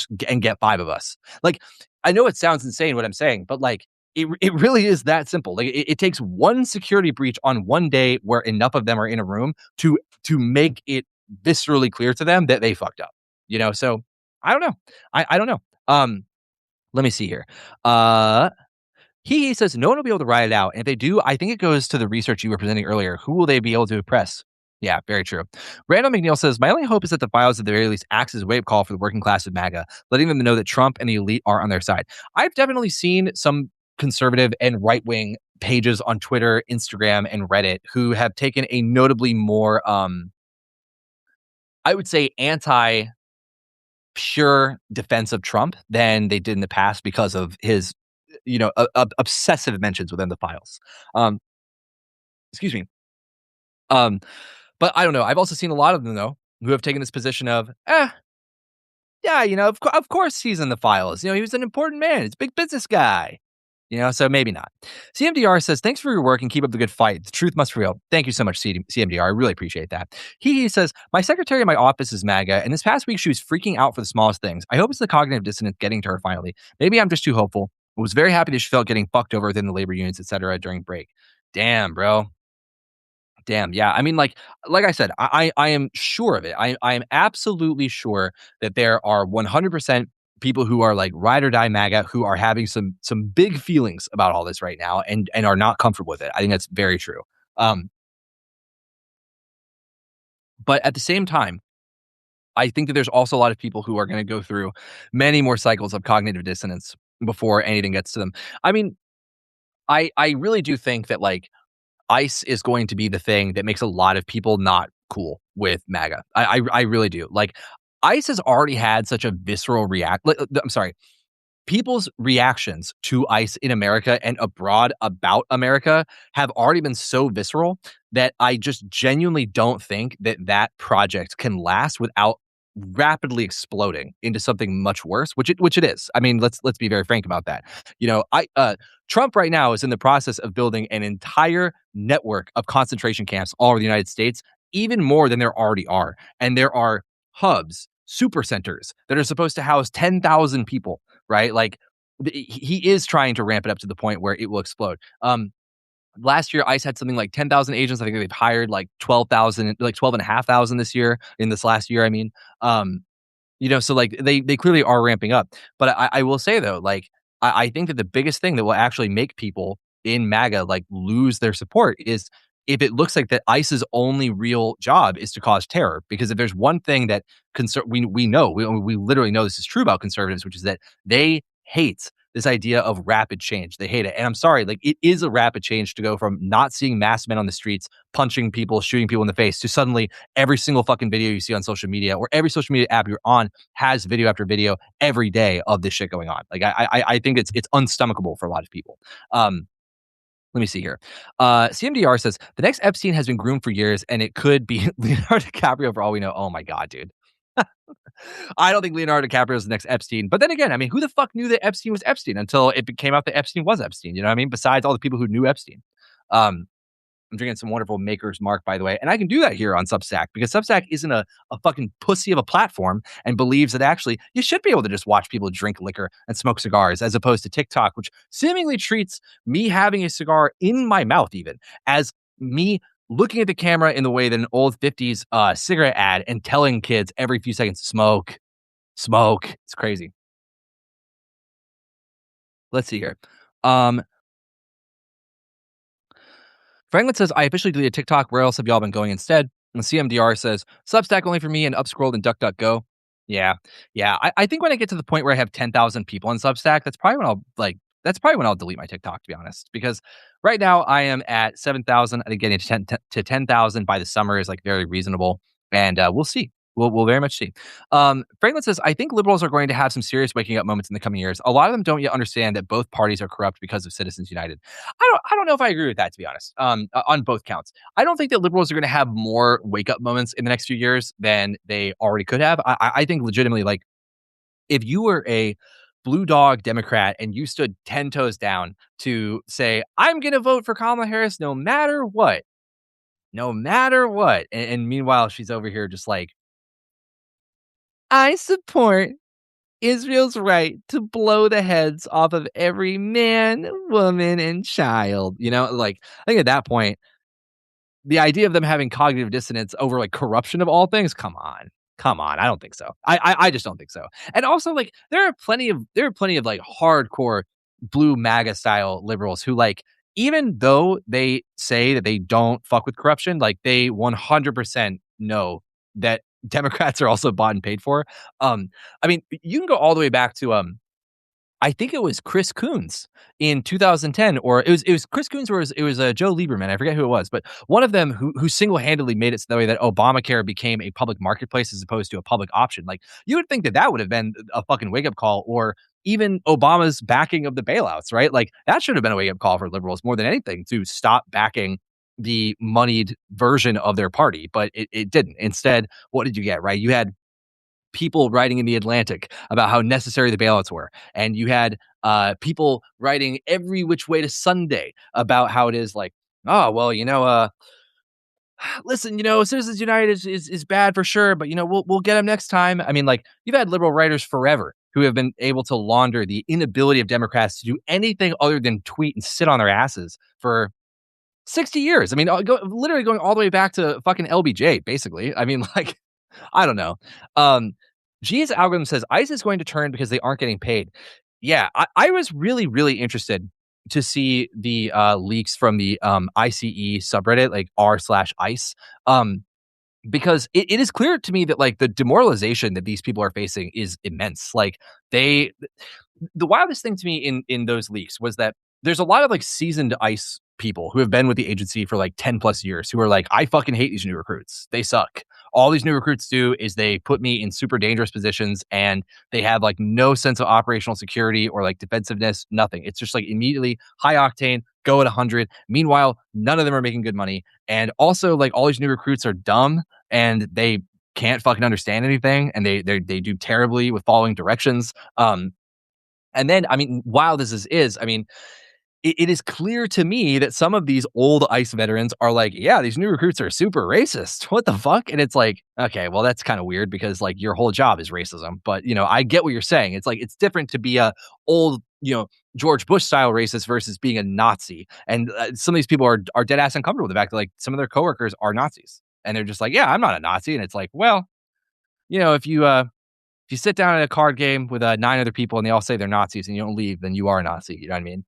get five of us. Like, I know it sounds insane what I'm saying, but like, it really is that simple. Like it takes one security breach on one day where enough of them are in a room to make it viscerally clear to them that they fucked up. So I don't know. I don't know. Let me see here. He says no one will be able to ride it out. And if they do, I think it goes to the research you were presenting earlier. Who will they be able to oppress? Yeah, very true. Randall McNeil says, my only hope is that the files at the very least acts as a wake-up call for the working class of MAGA, letting them know that Trump and the elite are on their side. I've definitely seen some conservative and right-wing pages on Twitter, Instagram, and Reddit who have taken a notably more, I would say, anti-pure defense of Trump than they did in the past because of his obsessive mentions within the files. Um, excuse me. Um, but I don't know. I've also seen a lot of them though who have taken this position of, yeah, of course he's in the files. He was an important man. He's a big business guy. So maybe not. CMDR says, thanks for your work and keep up the good fight. The truth must prevail. Thank you so much, CMDR. I really appreciate that. He says, my secretary in my office is MAGA, and this past week she was freaking out for the smallest things. I hope it's the cognitive dissonance getting to her finally. Maybe I'm just too hopeful. I was very happy that she felt getting fucked over within the labor unions, etc. during break. Damn, bro. Damn, yeah. I mean, like I said, I am sure of it. I am absolutely sure that there are 100% people who are like ride or die MAGA who are having some big feelings about all this right now and are not comfortable with it. I think that's very true. Um, but at the same time, I think that there's also a lot of people who are going to go through many more cycles of cognitive dissonance before anything gets to them. I mean, I really do think that ICE is going to be the thing that makes a lot of people not cool with MAGA. I really do. Like, ICE has already had such a visceral I'm sorry. People's reactions to ICE in America and abroad about America have already been so visceral that I just genuinely don't think that that project can last without rapidly exploding into something much worse, which it is. I mean, let's be very frank about that. I Trump right now is in the process of building an entire network of concentration camps all over the United States, even more than there already are. And there are hubs, super centers that are supposed to house 10,000 people, right? Like, he is trying to ramp it up to the point where it will explode. Last year, ICE had something like 10,000 agents. I think they've hired like 12,000, like 12,500 this year, in this last year. I mean, so like they clearly are ramping up. But I will say though, like, I think that the biggest thing that will actually make people in MAGA like lose their support is if it looks like that ICE's only real job is to cause terror. Because if there's one thing that we literally know this is true about conservatives, which is that they hate this idea of rapid change. They hate it. And I'm sorry, like, it is a rapid change to go from not seeing masked men on the streets, punching people, shooting people in the face, to suddenly every single fucking video you see on social media or every social media app you're on has video after video every day of this shit going on. Like, I think it's unstomachable for a lot of people. Let me see here. CMDR says the next Epstein has been groomed for years, and it could be Leonardo DiCaprio for all we know. Oh my god, dude. I don't think Leonardo DiCaprio is the next Epstein. But then again, I mean, who the fuck knew that Epstein was Epstein until it came out that Epstein was Epstein? You know what I mean? Besides all the people who knew Epstein. Um, I'm drinking some wonderful Maker's Mark, by the way. And I can do that here on Substack because Substack isn't a fucking pussy of a platform and believes that actually you should be able to just watch people drink liquor and smoke cigars, as opposed to TikTok, which seemingly treats me having a cigar in my mouth even as me looking at the camera in the way that an old 50s cigarette ad and telling kids every few seconds, smoke, smoke. It's crazy. Let's see here. Franklin says, I officially deleted TikTok. Where else have y'all been going instead? And CMDR says, Substack only for me and Upscrolled and DuckDuckGo. Yeah. Yeah. I think when I get to the point where I have 10,000 people on Substack, that's probably when I'll delete my TikTok, to be honest, because right now I am at 7,000. I think getting to 10,000 by the summer is like very reasonable. And we'll see. We'll very much see. Franklin says, I think liberals are going to have some serious waking up moments in the coming years. A lot of them don't yet understand that both parties are corrupt because of Citizens United. I don't know if I agree with that, to be honest, on both counts. I don't think that liberals are going to have more wake up moments in the next few years than they already could have. I think legitimately, like, if you were a blue dog Democrat and you stood 10 toes down to say, I'm going to vote for Kamala Harris no matter what, no matter what. And meanwhile, she's over here just like, I support Israel's right to blow the heads off of every man, woman, and child. Like, I think at that point, the idea of them having cognitive dissonance over like corruption of all things, come on. Come on. I don't think so. I just don't think so. And also, like, there are plenty of like hardcore blue MAGA style liberals who, like, even though they say that they don't fuck with corruption, like, they 100% know that Democrats are also bought and paid for. I mean, you can go all the way back to I think it was Chris Coons in 2010, or it was Chris Coons, or it was Joe Lieberman. I forget who it was, but one of them who single handedly made it so that Obamacare became a public marketplace as opposed to a public option. Like you would think that that would have been a fucking wake up call, or even Obama's backing of the bailouts, right? Like that should have been a wake up call for liberals more than anything to stop backing the moneyed version of their party, but it didn't. Instead, what did you get? Right, you had people writing in the Atlantic about how necessary the bailouts were, and you had people writing every which way to Sunday about how it is like, oh well, listen, Citizens United is bad for sure, but we'll get them next time. I mean, like you've had liberal writers forever who have been able to launder the inability of Democrats to do anything other than tweet and sit on their asses for 60 years. I mean, literally going all the way back to fucking LBJ, basically. I mean, like, I don't know. G's algorithm says ICE is going to turn because they aren't getting paid. Yeah, I was really, really interested to see the leaks from the ICE subreddit, like r/ICE, because it is clear to me that like the demoralization that these people are facing is immense. Like the wildest thing to me in those leaks was that there's a lot of like seasoned ICE people who have been with the agency for like 10 plus years who are like, I fucking hate these new recruits. They suck. All these new recruits do is they put me in super dangerous positions, and they have like no sense of operational security or like defensiveness, nothing. It's just like immediately high octane, go at 100. Meanwhile, none of them are making good money. And also like all these new recruits are dumb, and they can't fucking understand anything, and they do terribly with following directions. And then, I mean, wild as this is, I mean, it is clear to me that some of these old ICE veterans are like, yeah, these new recruits are super racist. What the fuck? And it's like, okay, well, that's kind of weird because like your whole job is racism. But, I get what you're saying. It's like, it's different to be a old, George Bush style racist versus being a Nazi. And some of these people are dead ass uncomfortable with the fact that like some of their coworkers are Nazis. And they're just like, yeah, I'm not a Nazi. And it's like, well, if you sit down at a card game with 9 other people and they all say they're Nazis and you don't leave, then you are a Nazi. You know what I mean?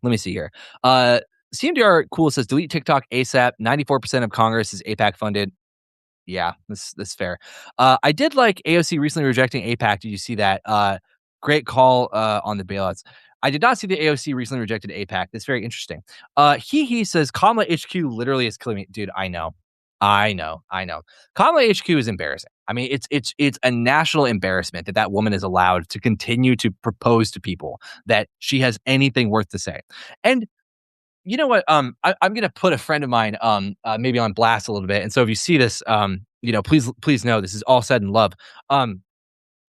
Let me see here. CMDR Cool says delete TikTok ASAP. 94% of Congress is APAC funded. Yeah, this is fair. I did like AOC recently rejecting APAC. Did you see that? Great call on the bailouts. I did not see the AOC recently rejected APAC. That's very interesting. He says Kamala HQ literally is killing me. Dude, I know. Kamala HQ is embarrassing. I mean, it's a national embarrassment that woman is allowed to continue to propose to people that she has anything worth to say. And you know what? I'm gonna put a friend of mine maybe on blast a little bit. And so if you see this, please know this is all said in love. I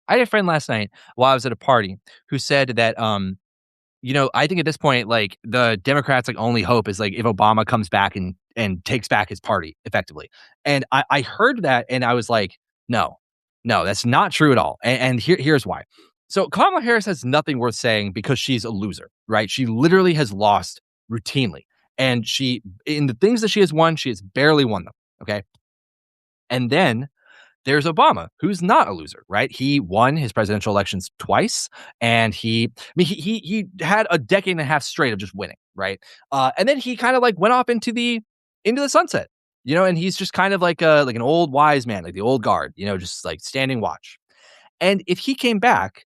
had a friend last night while I was at a party who said that I think at this point, like the Democrats' like only hope is like if Obama comes back and takes back his party effectively. And I heard that and I was like, no, that's not true at all. And here's why. So Kamala Harris has nothing worth saying because she's a loser, right? She literally has lost routinely. And in the things that she has won, she has barely won them. Okay. And then there's Obama, who's not a loser, right? He won his presidential elections twice, and he had a decade and a half straight of just winning, right? And then he kind of like went off into the sunset, and he's just kind of like an old wise man, like the old guard, just like standing watch. And if he came back,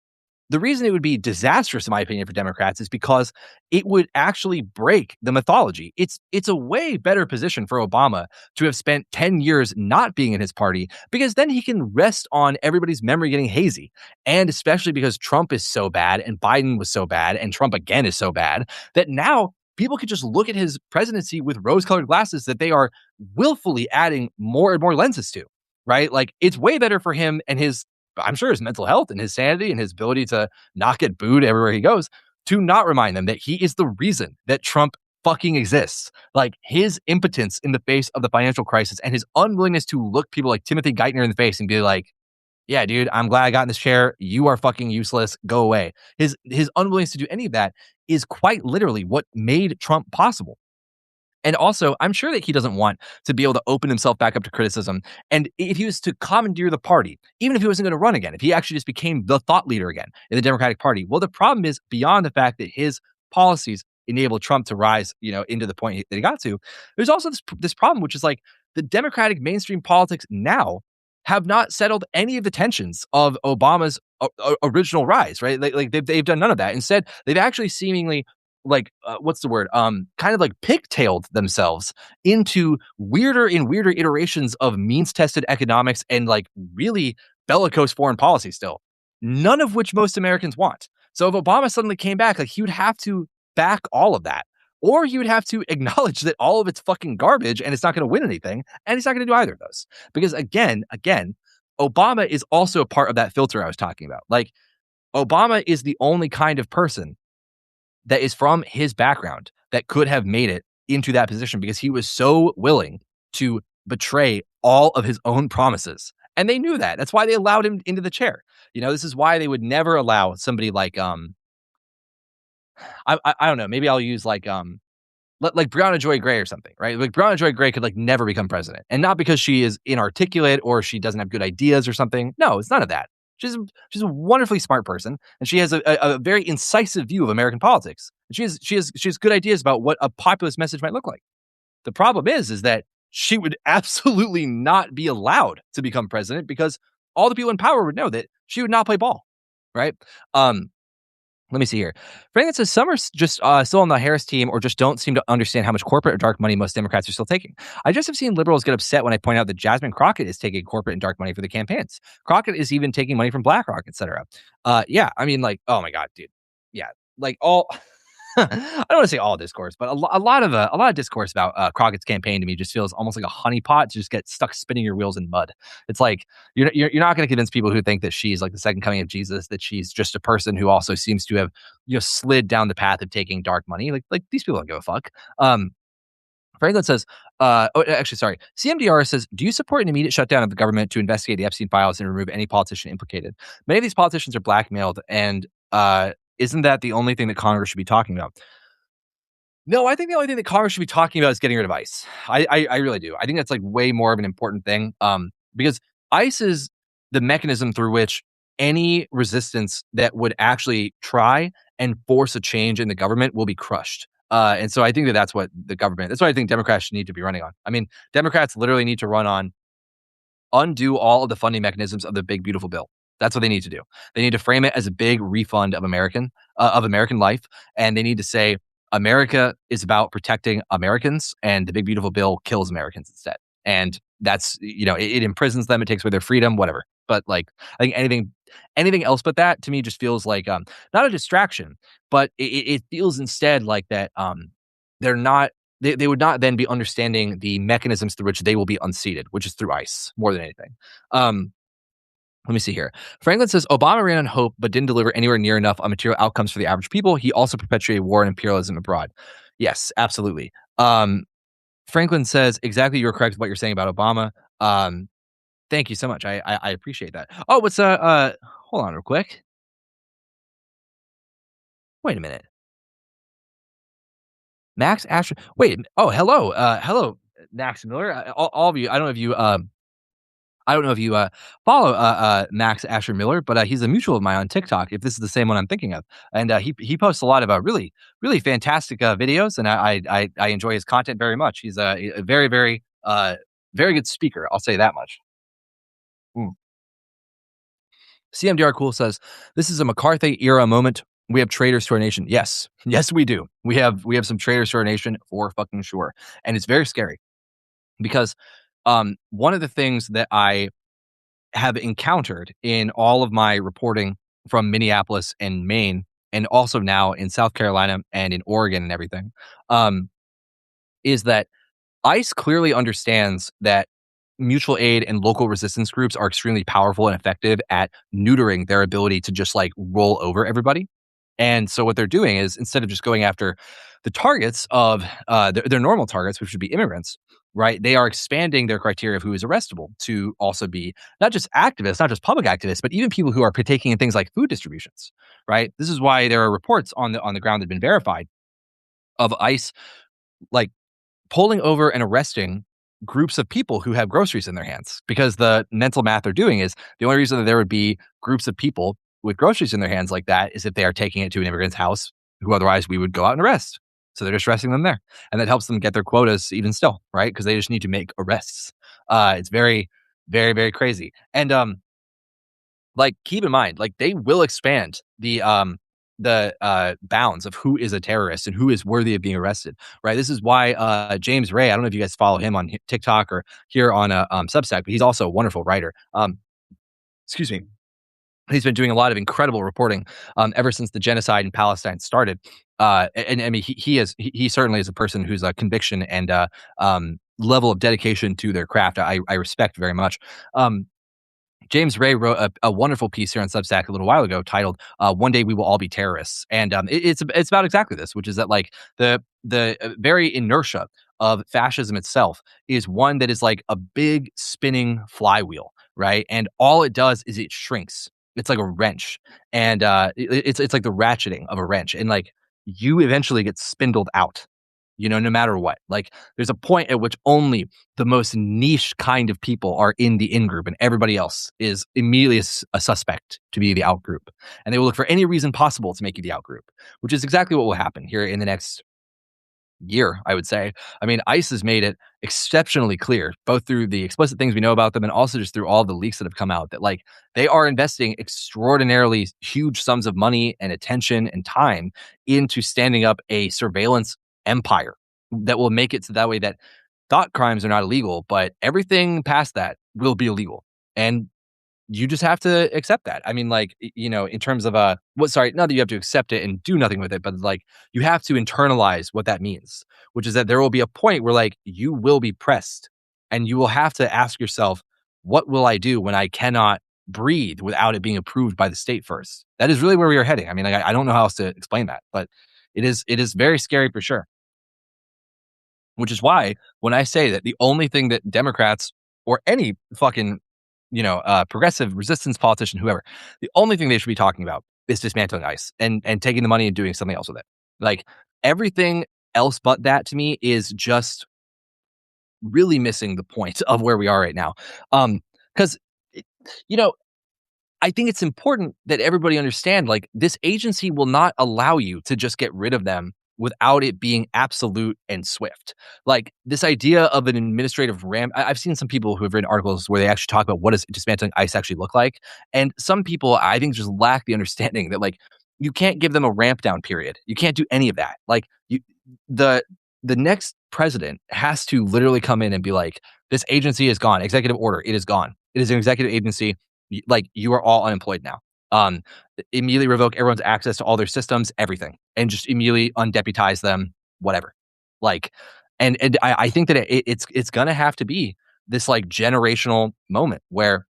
the reason it would be disastrous, in my opinion, for Democrats is because it would actually break the mythology. It's a way better position for Obama to have spent 10 years not being in his party, because then he can rest on everybody's memory getting hazy. And especially because Trump is so bad and Biden was so bad and Trump again is so bad that now people could just look at his presidency with rose-colored glasses that they are willfully adding more and more lenses to, right? Like it's way better for him and I'm sure his mental health and his sanity and his ability to not get booed everywhere he goes, to not remind them that he is the reason that Trump fucking exists. Like his impotence in the face of the financial crisis and his unwillingness to look people like Timothy Geithner in the face and be like, yeah, dude, I'm glad I got in this chair. You are fucking useless. Go away. His unwillingness to do any of that is quite literally what made Trump possible. And also, I'm sure that he doesn't want to be able to open himself back up to criticism. And if he was to commandeer the party, even if he wasn't going to run again, if he actually just became the thought leader again in the Democratic Party, well, the problem is beyond the fact that his policies enabled Trump to rise, into the point that he got to. There's also this problem, which is like the Democratic mainstream politics now have not settled any of the tensions of Obama's original rise, right? Like they've done none of that. Instead, they've actually seemingly like what's the word? Kind of like pigtailed themselves into weirder and weirder iterations of means-tested economics and like really bellicose foreign policy still. None of which most Americans want. So if Obama suddenly came back, like he would have to back all of that. Or he would have to acknowledge that all of it's fucking garbage and it's not going to win anything. And he's not going to do either of those. Because again, Obama is also a part of that filter I was talking about. Like, Obama is the only kind of person that is from his background that could have made it into that position because he was so willing to betray all of his own promises. And they knew that. That's why they allowed him into the chair. You know, this is why they would never allow somebody like I don't know, maybe I'll use like Brianna Joy Gray or something, right? Like Brianna Joy Gray could like never become president. And not because she is inarticulate or she doesn't have good ideas or something. No, it's none of that. She's a wonderfully smart person, and she has a very incisive view of American politics. She has good ideas about what a populist message might look like. The problem is that she would absolutely not be allowed to become president because all the people in power would know that she would not play ball, right? Let me see here. Franklin says some are just still on the Harris team or just don't seem to understand how much corporate or dark money most Democrats are still taking. I just have seen liberals get upset when I point out that Jasmine Crockett is taking corporate and dark money for the campaigns. Crockett is even taking money from BlackRock, etc. Yeah, I mean, like, oh my God, dude. Yeah, like all... I don't want to say all discourse, but a lot of discourse about Crockett's campaign to me just feels almost like a honeypot to just get stuck spinning your wheels in mud. It's like you're not going to convince people who think that she's like the second coming of Jesus, that she's just a person who also seems to have slid down the path of taking dark money. Like these people don't give a fuck. Franklin says, actually, sorry. CMDR says, do you support an immediate shutdown of the government to investigate the Epstein files and remove any politician implicated? Many of these politicians are blackmailed, and isn't that the only thing that Congress should be talking about? No, I think the only thing that Congress should be talking about is getting rid of ICE. I really do. I think that's like way more of an important thing, because ICE is the mechanism through which any resistance that would actually try and force a change in the government will be crushed. And so I think that's what I think Democrats need to be running on. I mean, Democrats literally need to run on undo all of the funding mechanisms of the big, beautiful bill. That's what they need to do. They need to frame it as a big refund of American life. And they need to say, America is about protecting Americans, and the big, beautiful bill kills Americans instead. And that's, it imprisons them. It takes away their freedom, whatever. But like, I think anything else but that to me just feels like not a distraction, but it feels instead like that they're not, they would not then be understanding the mechanisms through which they will be unseated, which is through ICE more than anything. Let me see here. Franklin says, Obama ran on hope, but didn't deliver anywhere near enough on material outcomes for the average people. He also perpetuated war and imperialism abroad. Yes, absolutely. Franklin says, exactly, you're correct with what you're saying about Obama. Thank you so much. I appreciate that. Oh, what's hold on real quick. Wait a minute. Max Asher. Wait. Oh, hello. Hello, Max Miller. All of you. I don't know if you follow Max Asher Miller, but he's a mutual of mine on TikTok, if this is the same one I'm thinking of. And he posts a lot of really, really fantastic videos, and I enjoy his content very much. He's a very, very, very good speaker. I'll say that much. CMDR Cool says, this is a McCarthy era moment. We have traitors to our nation. Yes, we do. We have some traitors to our nation for fucking sure. And it's very scary because one of the things that I have encountered in all of my reporting from Minneapolis and Maine, and also now in South Carolina and in Oregon and everything, is that ICE clearly understands that mutual aid and local resistance groups are extremely powerful and effective at neutering their ability to just like roll over everybody. And so what they're doing is, instead of just going after the targets of their normal targets, which would be immigrants, right? They are expanding their criteria of who is arrestable to also be not just activists, not just public activists, but even people who are partaking in things like food distributions, right? This is why there are reports on the ground that have been verified of ICE like pulling over and arresting groups of people who have groceries in their hands, because the mental math they're doing is the only reason that there would be groups of people with groceries in their hands like that is if they are taking it to an immigrant's house who otherwise we would go out and arrest. So they're just arresting them there. And that helps them get their quotas even still, right? Because they just need to make arrests. It's very, Very, very crazy. And like, keep in mind, like, they will expand the bounds of who is a terrorist and who is worthy of being arrested, right? This is why James Ray, I don't know if you guys follow him on TikTok or here on Substack, but he's also a wonderful writer. Excuse me. He's been doing a lot of incredible reporting ever since the genocide in Palestine started. And I mean, he certainly is a person whose conviction and level of dedication to their craft I respect very much. James Ray wrote a wonderful piece here on Substack a little while ago titled "One Day We Will All Be Terrorists," and it's about exactly this, which is that like the very inertia of fascism itself is one that is like a big spinning flywheel, right? And all it does is it shrinks. It's like a wrench, and it's like the ratcheting of a wrench, and like you eventually get spindled out. No matter what. Like, there's a point at which only the most niche kind of people are in the in group, and everybody else is immediately a suspect to be the out group. And they will look for any reason possible to make you the out group, which is exactly what will happen here in the next year, I would say. I mean, ICE has made it exceptionally clear, both through the explicit things we know about them and also just through all the leaks that have come out, that like they are investing extraordinarily huge sums of money and attention and time into standing up a surveillance empire that will make it so that way that thought crimes are not illegal, but everything past that will be illegal. And you just have to accept that. I mean, like, in terms of sorry, not that you have to accept it and do nothing with it, but like you have to internalize what that means, which is that there will be a point where like you will be pressed and you will have to ask yourself, what will I do when I cannot breathe without it being approved by the state first? That is really where we are heading. I mean, like, I don't know how else to explain that, but it is very scary for sure. Which is why when I say that the only thing that Democrats or any fucking, progressive resistance politician, whoever, the only thing they should be talking about is dismantling ICE and taking the money and doing something else with it. Like everything else but that to me is just really missing the point of where we are right now. Because, you know, I think it's important that everybody understand, like, this agency will not allow you to just get rid of them without it being absolute and swift. Like, this idea of an administrative I've seen some people who have written articles where they actually talk about what does dismantling ICE actually look like, and some people, I think, just lack the understanding that, like, you can't give them a ramp down period. You can't do any of that. Like, the the next president has to literally come in and be like, "This agency is gone. Executive order, it is gone. It is an executive agency. Like, you are all unemployed now. Um, Immediately revoke everyone's access to all their systems, everything, and just immediately undeputize them, whatever. Like, and I think that it's gonna have to be this like generational moment where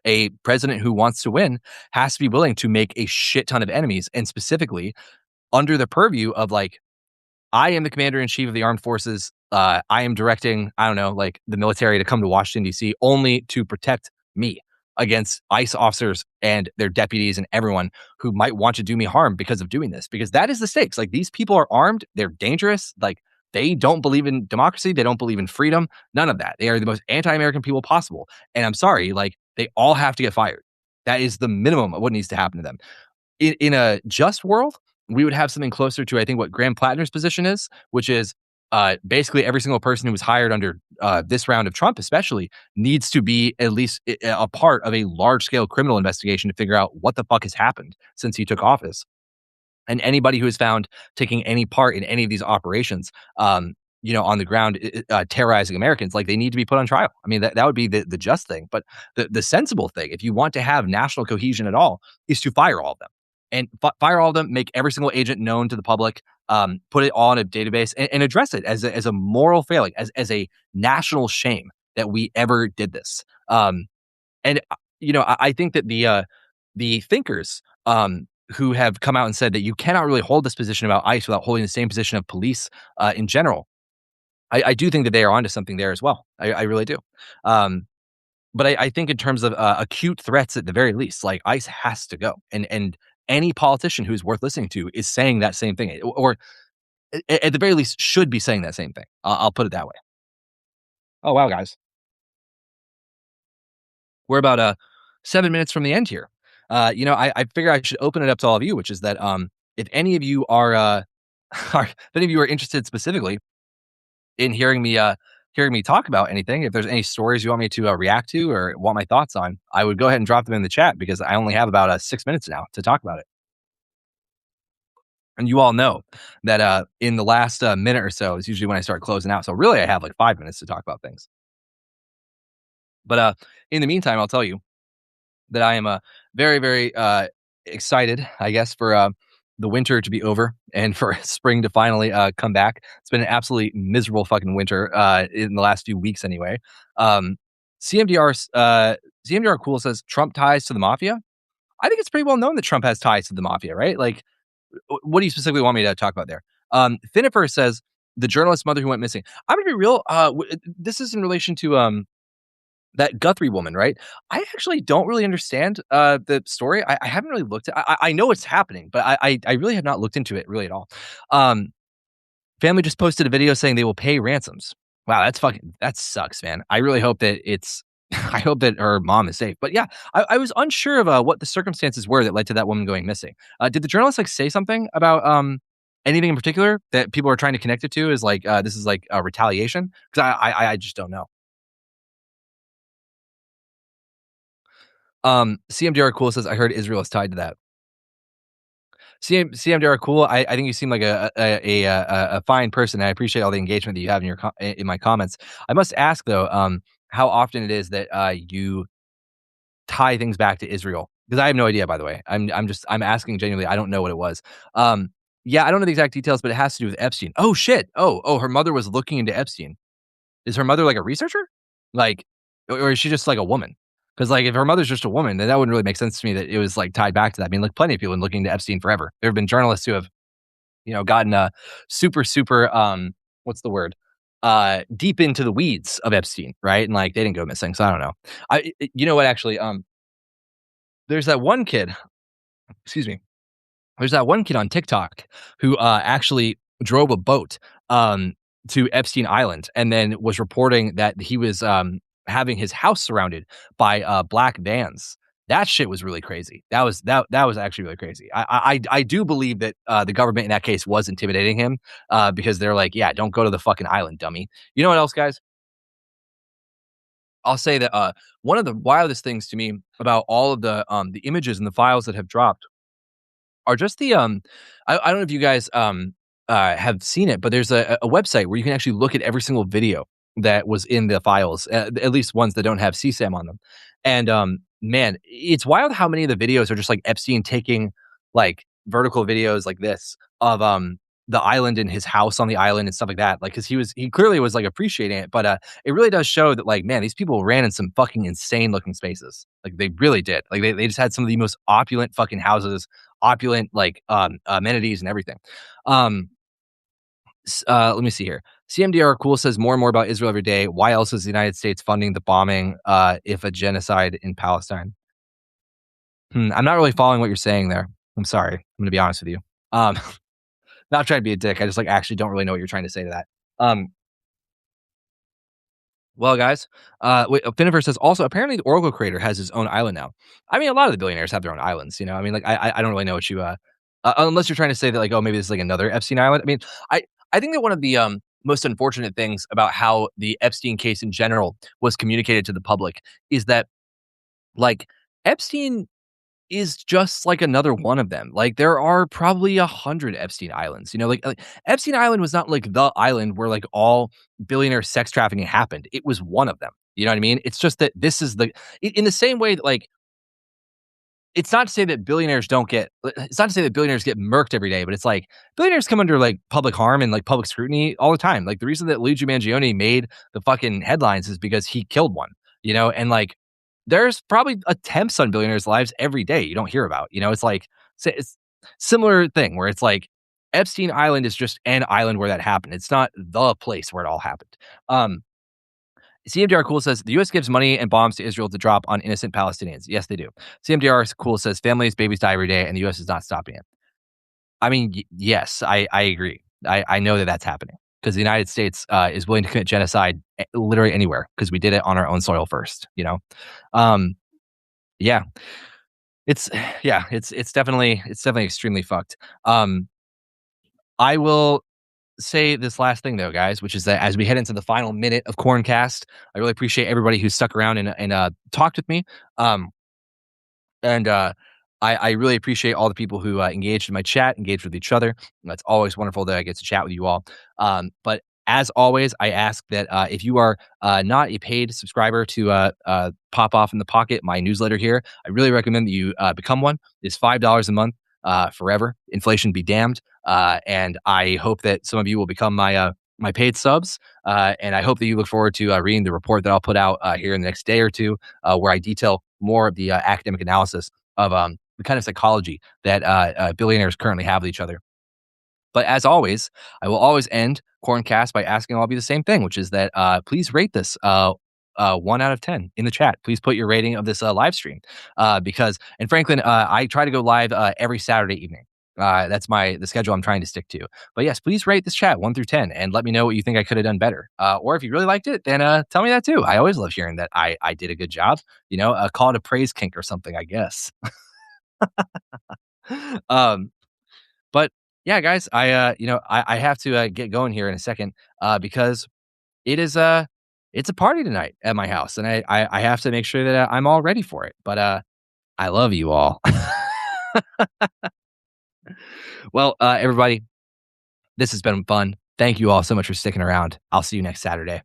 a president who wants to win has to be willing to make a shit ton of enemies, and specifically under the purview of like, I am the commander in chief of the armed forces. I am directing, I don't know, like the military to come to Washington, D.C. only to protect me against ICE officers and their deputies and everyone who might want to do me harm because of doing this. Because that is the stakes. Like, these people are armed. They're dangerous. Like, they don't believe in democracy. They don't believe in freedom. None of that. They are the most anti-American people possible. And I'm sorry, like, they all have to get fired. That is the minimum of what needs to happen to them. In a just world, we would have something closer to, I think, what Graham Plattner's position is, which is basically every single person who was hired under this round of Trump, especially, needs to be at least a part of a large scale criminal investigation to figure out what the fuck has happened since he took office. And anybody who is found taking any part in any of these operations, on the ground, terrorizing Americans, like, they need to be put on trial. I mean, that would be the just thing. But the sensible thing, if you want to have national cohesion at all, is to fire all of them. And fire all of them, make every single agent known to the public, put it all in a database, and address it as a moral failing, as a national shame that we ever did this. I think that the thinkers who have come out and said that you cannot really hold this position about ICE without holding the same position of police in general, I do think that they are onto something there as well. I really do. But I think in terms of acute threats, at the very least, like, ICE has to go, and any politician who's worth listening to is saying that same thing, or at the very least should be saying that same thing. I'll put it that way. Oh wow, guys, we're about 7 minutes from the end here. I figure I should open it up to all of you, which is that if any of you are, if any of you are interested specifically in hearing me hearing me talk about anything. If there's any stories you want me to react to or want my thoughts on, I would go ahead and drop them in the chat because I only have about 6 minutes now to talk about it. And you all know that in the last minute or so is usually when I start closing out. So really, I have like 5 minutes to talk about things. But in the meantime, I'll tell you that I am very, very excited, I guess, for the winter to be over and for spring to finally come back. It's been an absolutely miserable fucking winter in the last few weeks, anyway. Um, CMDR Cool says Trump ties to the mafia. I think it's pretty well known that Trump has ties to the mafia, right? Like, what do you specifically want me to talk about there? Finifer says the journalist mother who went missing. I'm gonna be real. This is in relation to that Guthrie woman, right? I actually don't really understand the story. I haven't really looked at. I know it's happening, but I really have not looked into it really at all. Um, Family just posted a video saying they will pay ransoms. Wow, that sucks, man. I really hope that it's. I hope that her mom is safe. But yeah, I was unsure of what the circumstances were that led to that woman going missing. Did the journalist like say something about anything in particular that people are trying to connect it to? Is like this is like a retaliation? Because I just don't know. CMDR Cool says, I heard Israel is tied to that. CMDR Cool, I think you seem like a fine person. And I appreciate all the engagement that you have in in my comments. I must ask though, how often it is that you tie things back to Israel? Because I have no idea, by the way. I'm asking genuinely. I don't know what it was. Yeah, I don't know the exact details, but it has to do with Epstein. Oh shit. Oh, her mother was looking into Epstein. Is her mother like a researcher? Like, or is she just like a woman? Because like, if her mother's just a woman, then that wouldn't really make sense to me that it was like tied back to that. I mean, like, plenty of people have been looking into Epstein forever. There have been journalists who have, gotten super, what's the word? Deep into the weeds of Epstein, right? And like, they didn't go missing, so I don't know. You know what? Actually, there's that one kid. Excuse me. There's that one kid on TikTok who actually drove a boat to Epstein Island and then was reporting that he was having his house surrounded by black vans. That shit was really crazy. That was actually really crazy. I do believe that the government in that case was intimidating him because they're like, yeah, don't go to the fucking island, dummy. You know what else, guys? I'll say that one of the wildest things to me about all of the images and the files that have dropped are just the I don't know if you guys have seen it, but there's a website where you can actually look at every single video that was in the files, at least ones that don't have CSAM on them. And man, it's wild how many of the videos are just like Epstein taking like vertical videos like this of the island and his house on the island and stuff like that. Like, because he clearly was like appreciating it, but it really does show that like, man, these people ran in some fucking insane looking spaces. Like, they really did. Like, they just had some of the most opulent fucking houses, opulent like amenities and everything. Let me see here. CMDR Cool says more and more about Israel every day. Why else is the United States funding the bombing if a genocide in Palestine? I'm not really following what you're saying there. I'm sorry. I'm going to be honest with you. Um, not trying to be a dick. I just like actually don't really know what you're trying to say to that. Well, guys, Finiver says also apparently the Oracle creator has his own island now. I mean, a lot of the billionaires have their own islands. I mean, like I don't really know what you unless you're trying to say that like, oh, maybe this is like another Epstein island. I mean, I think that one of the most unfortunate things about how the Epstein case in general was communicated to the public is that like Epstein is just like another one of them. Like, there are probably 100 Epstein Islands. Like Epstein Island was not like the island where like all billionaire sex trafficking happened. It was one of them. You know what I mean? It's just that this is in the same way that like it's not to say that billionaires don't get it's not to say that billionaires get murked every day, but it's like billionaires come under like public harm and like public scrutiny all the time. Like, the reason that Luigi Mangione made the fucking headlines is because he killed one, and like there's probably attempts on billionaires' lives every day you don't hear about. It's like it's similar thing where it's like Epstein Island is just an island where that happened. It's not the place where it all happened. CMDR Cool says the U.S. gives money and bombs to Israel to drop on innocent Palestinians. Yes, they do. CMDR Cool says families, babies die every day, and the U.S. is not stopping it. I mean, yes, I agree. I know that that's happening because the United States is willing to commit genocide literally anywhere because we did it on our own soil first. Yeah, it's it's definitely extremely fucked. I will. say this last thing though, guys, which is that as we head into the final minute of Corncast, I really appreciate everybody who stuck around and talked with me. Um, and I really appreciate all the people who engaged in my chat, engaged with each other. That's always wonderful that I get to chat with you all. But as always, I ask that if you are not a paid subscriber to Pop Off in the Pocket, my newsletter here, I really recommend that you become one. It's $5 a month forever. Inflation be damned. And I hope that some of you will become my paid subs. And I hope that you look forward to reading the report that I'll put out here in the next day or two, where I detail more of the academic analysis of the kind of psychology that billionaires currently have with each other. But as always, I will always end Corncast by asking all of you the same thing, which is that please rate this 1 out of 10 in the chat. Please put your rating of this live stream because, and Franklin, I try to go live every Saturday evening. That's the schedule I'm trying to stick to. But yes, please rate this chat 1 through 10 and let me know what you think I could have done better. Or if you really liked it, then tell me that too. I always love hearing that I did a good job. Call it a praise kink or something, I guess. um, but yeah, guys, I have to get going here in a second because it is it's a party tonight at my house, and I have to make sure that I'm all ready for it. But I love you all. Well, everybody, this has been fun. Thank you all so much for sticking around. I'll see you next Saturday.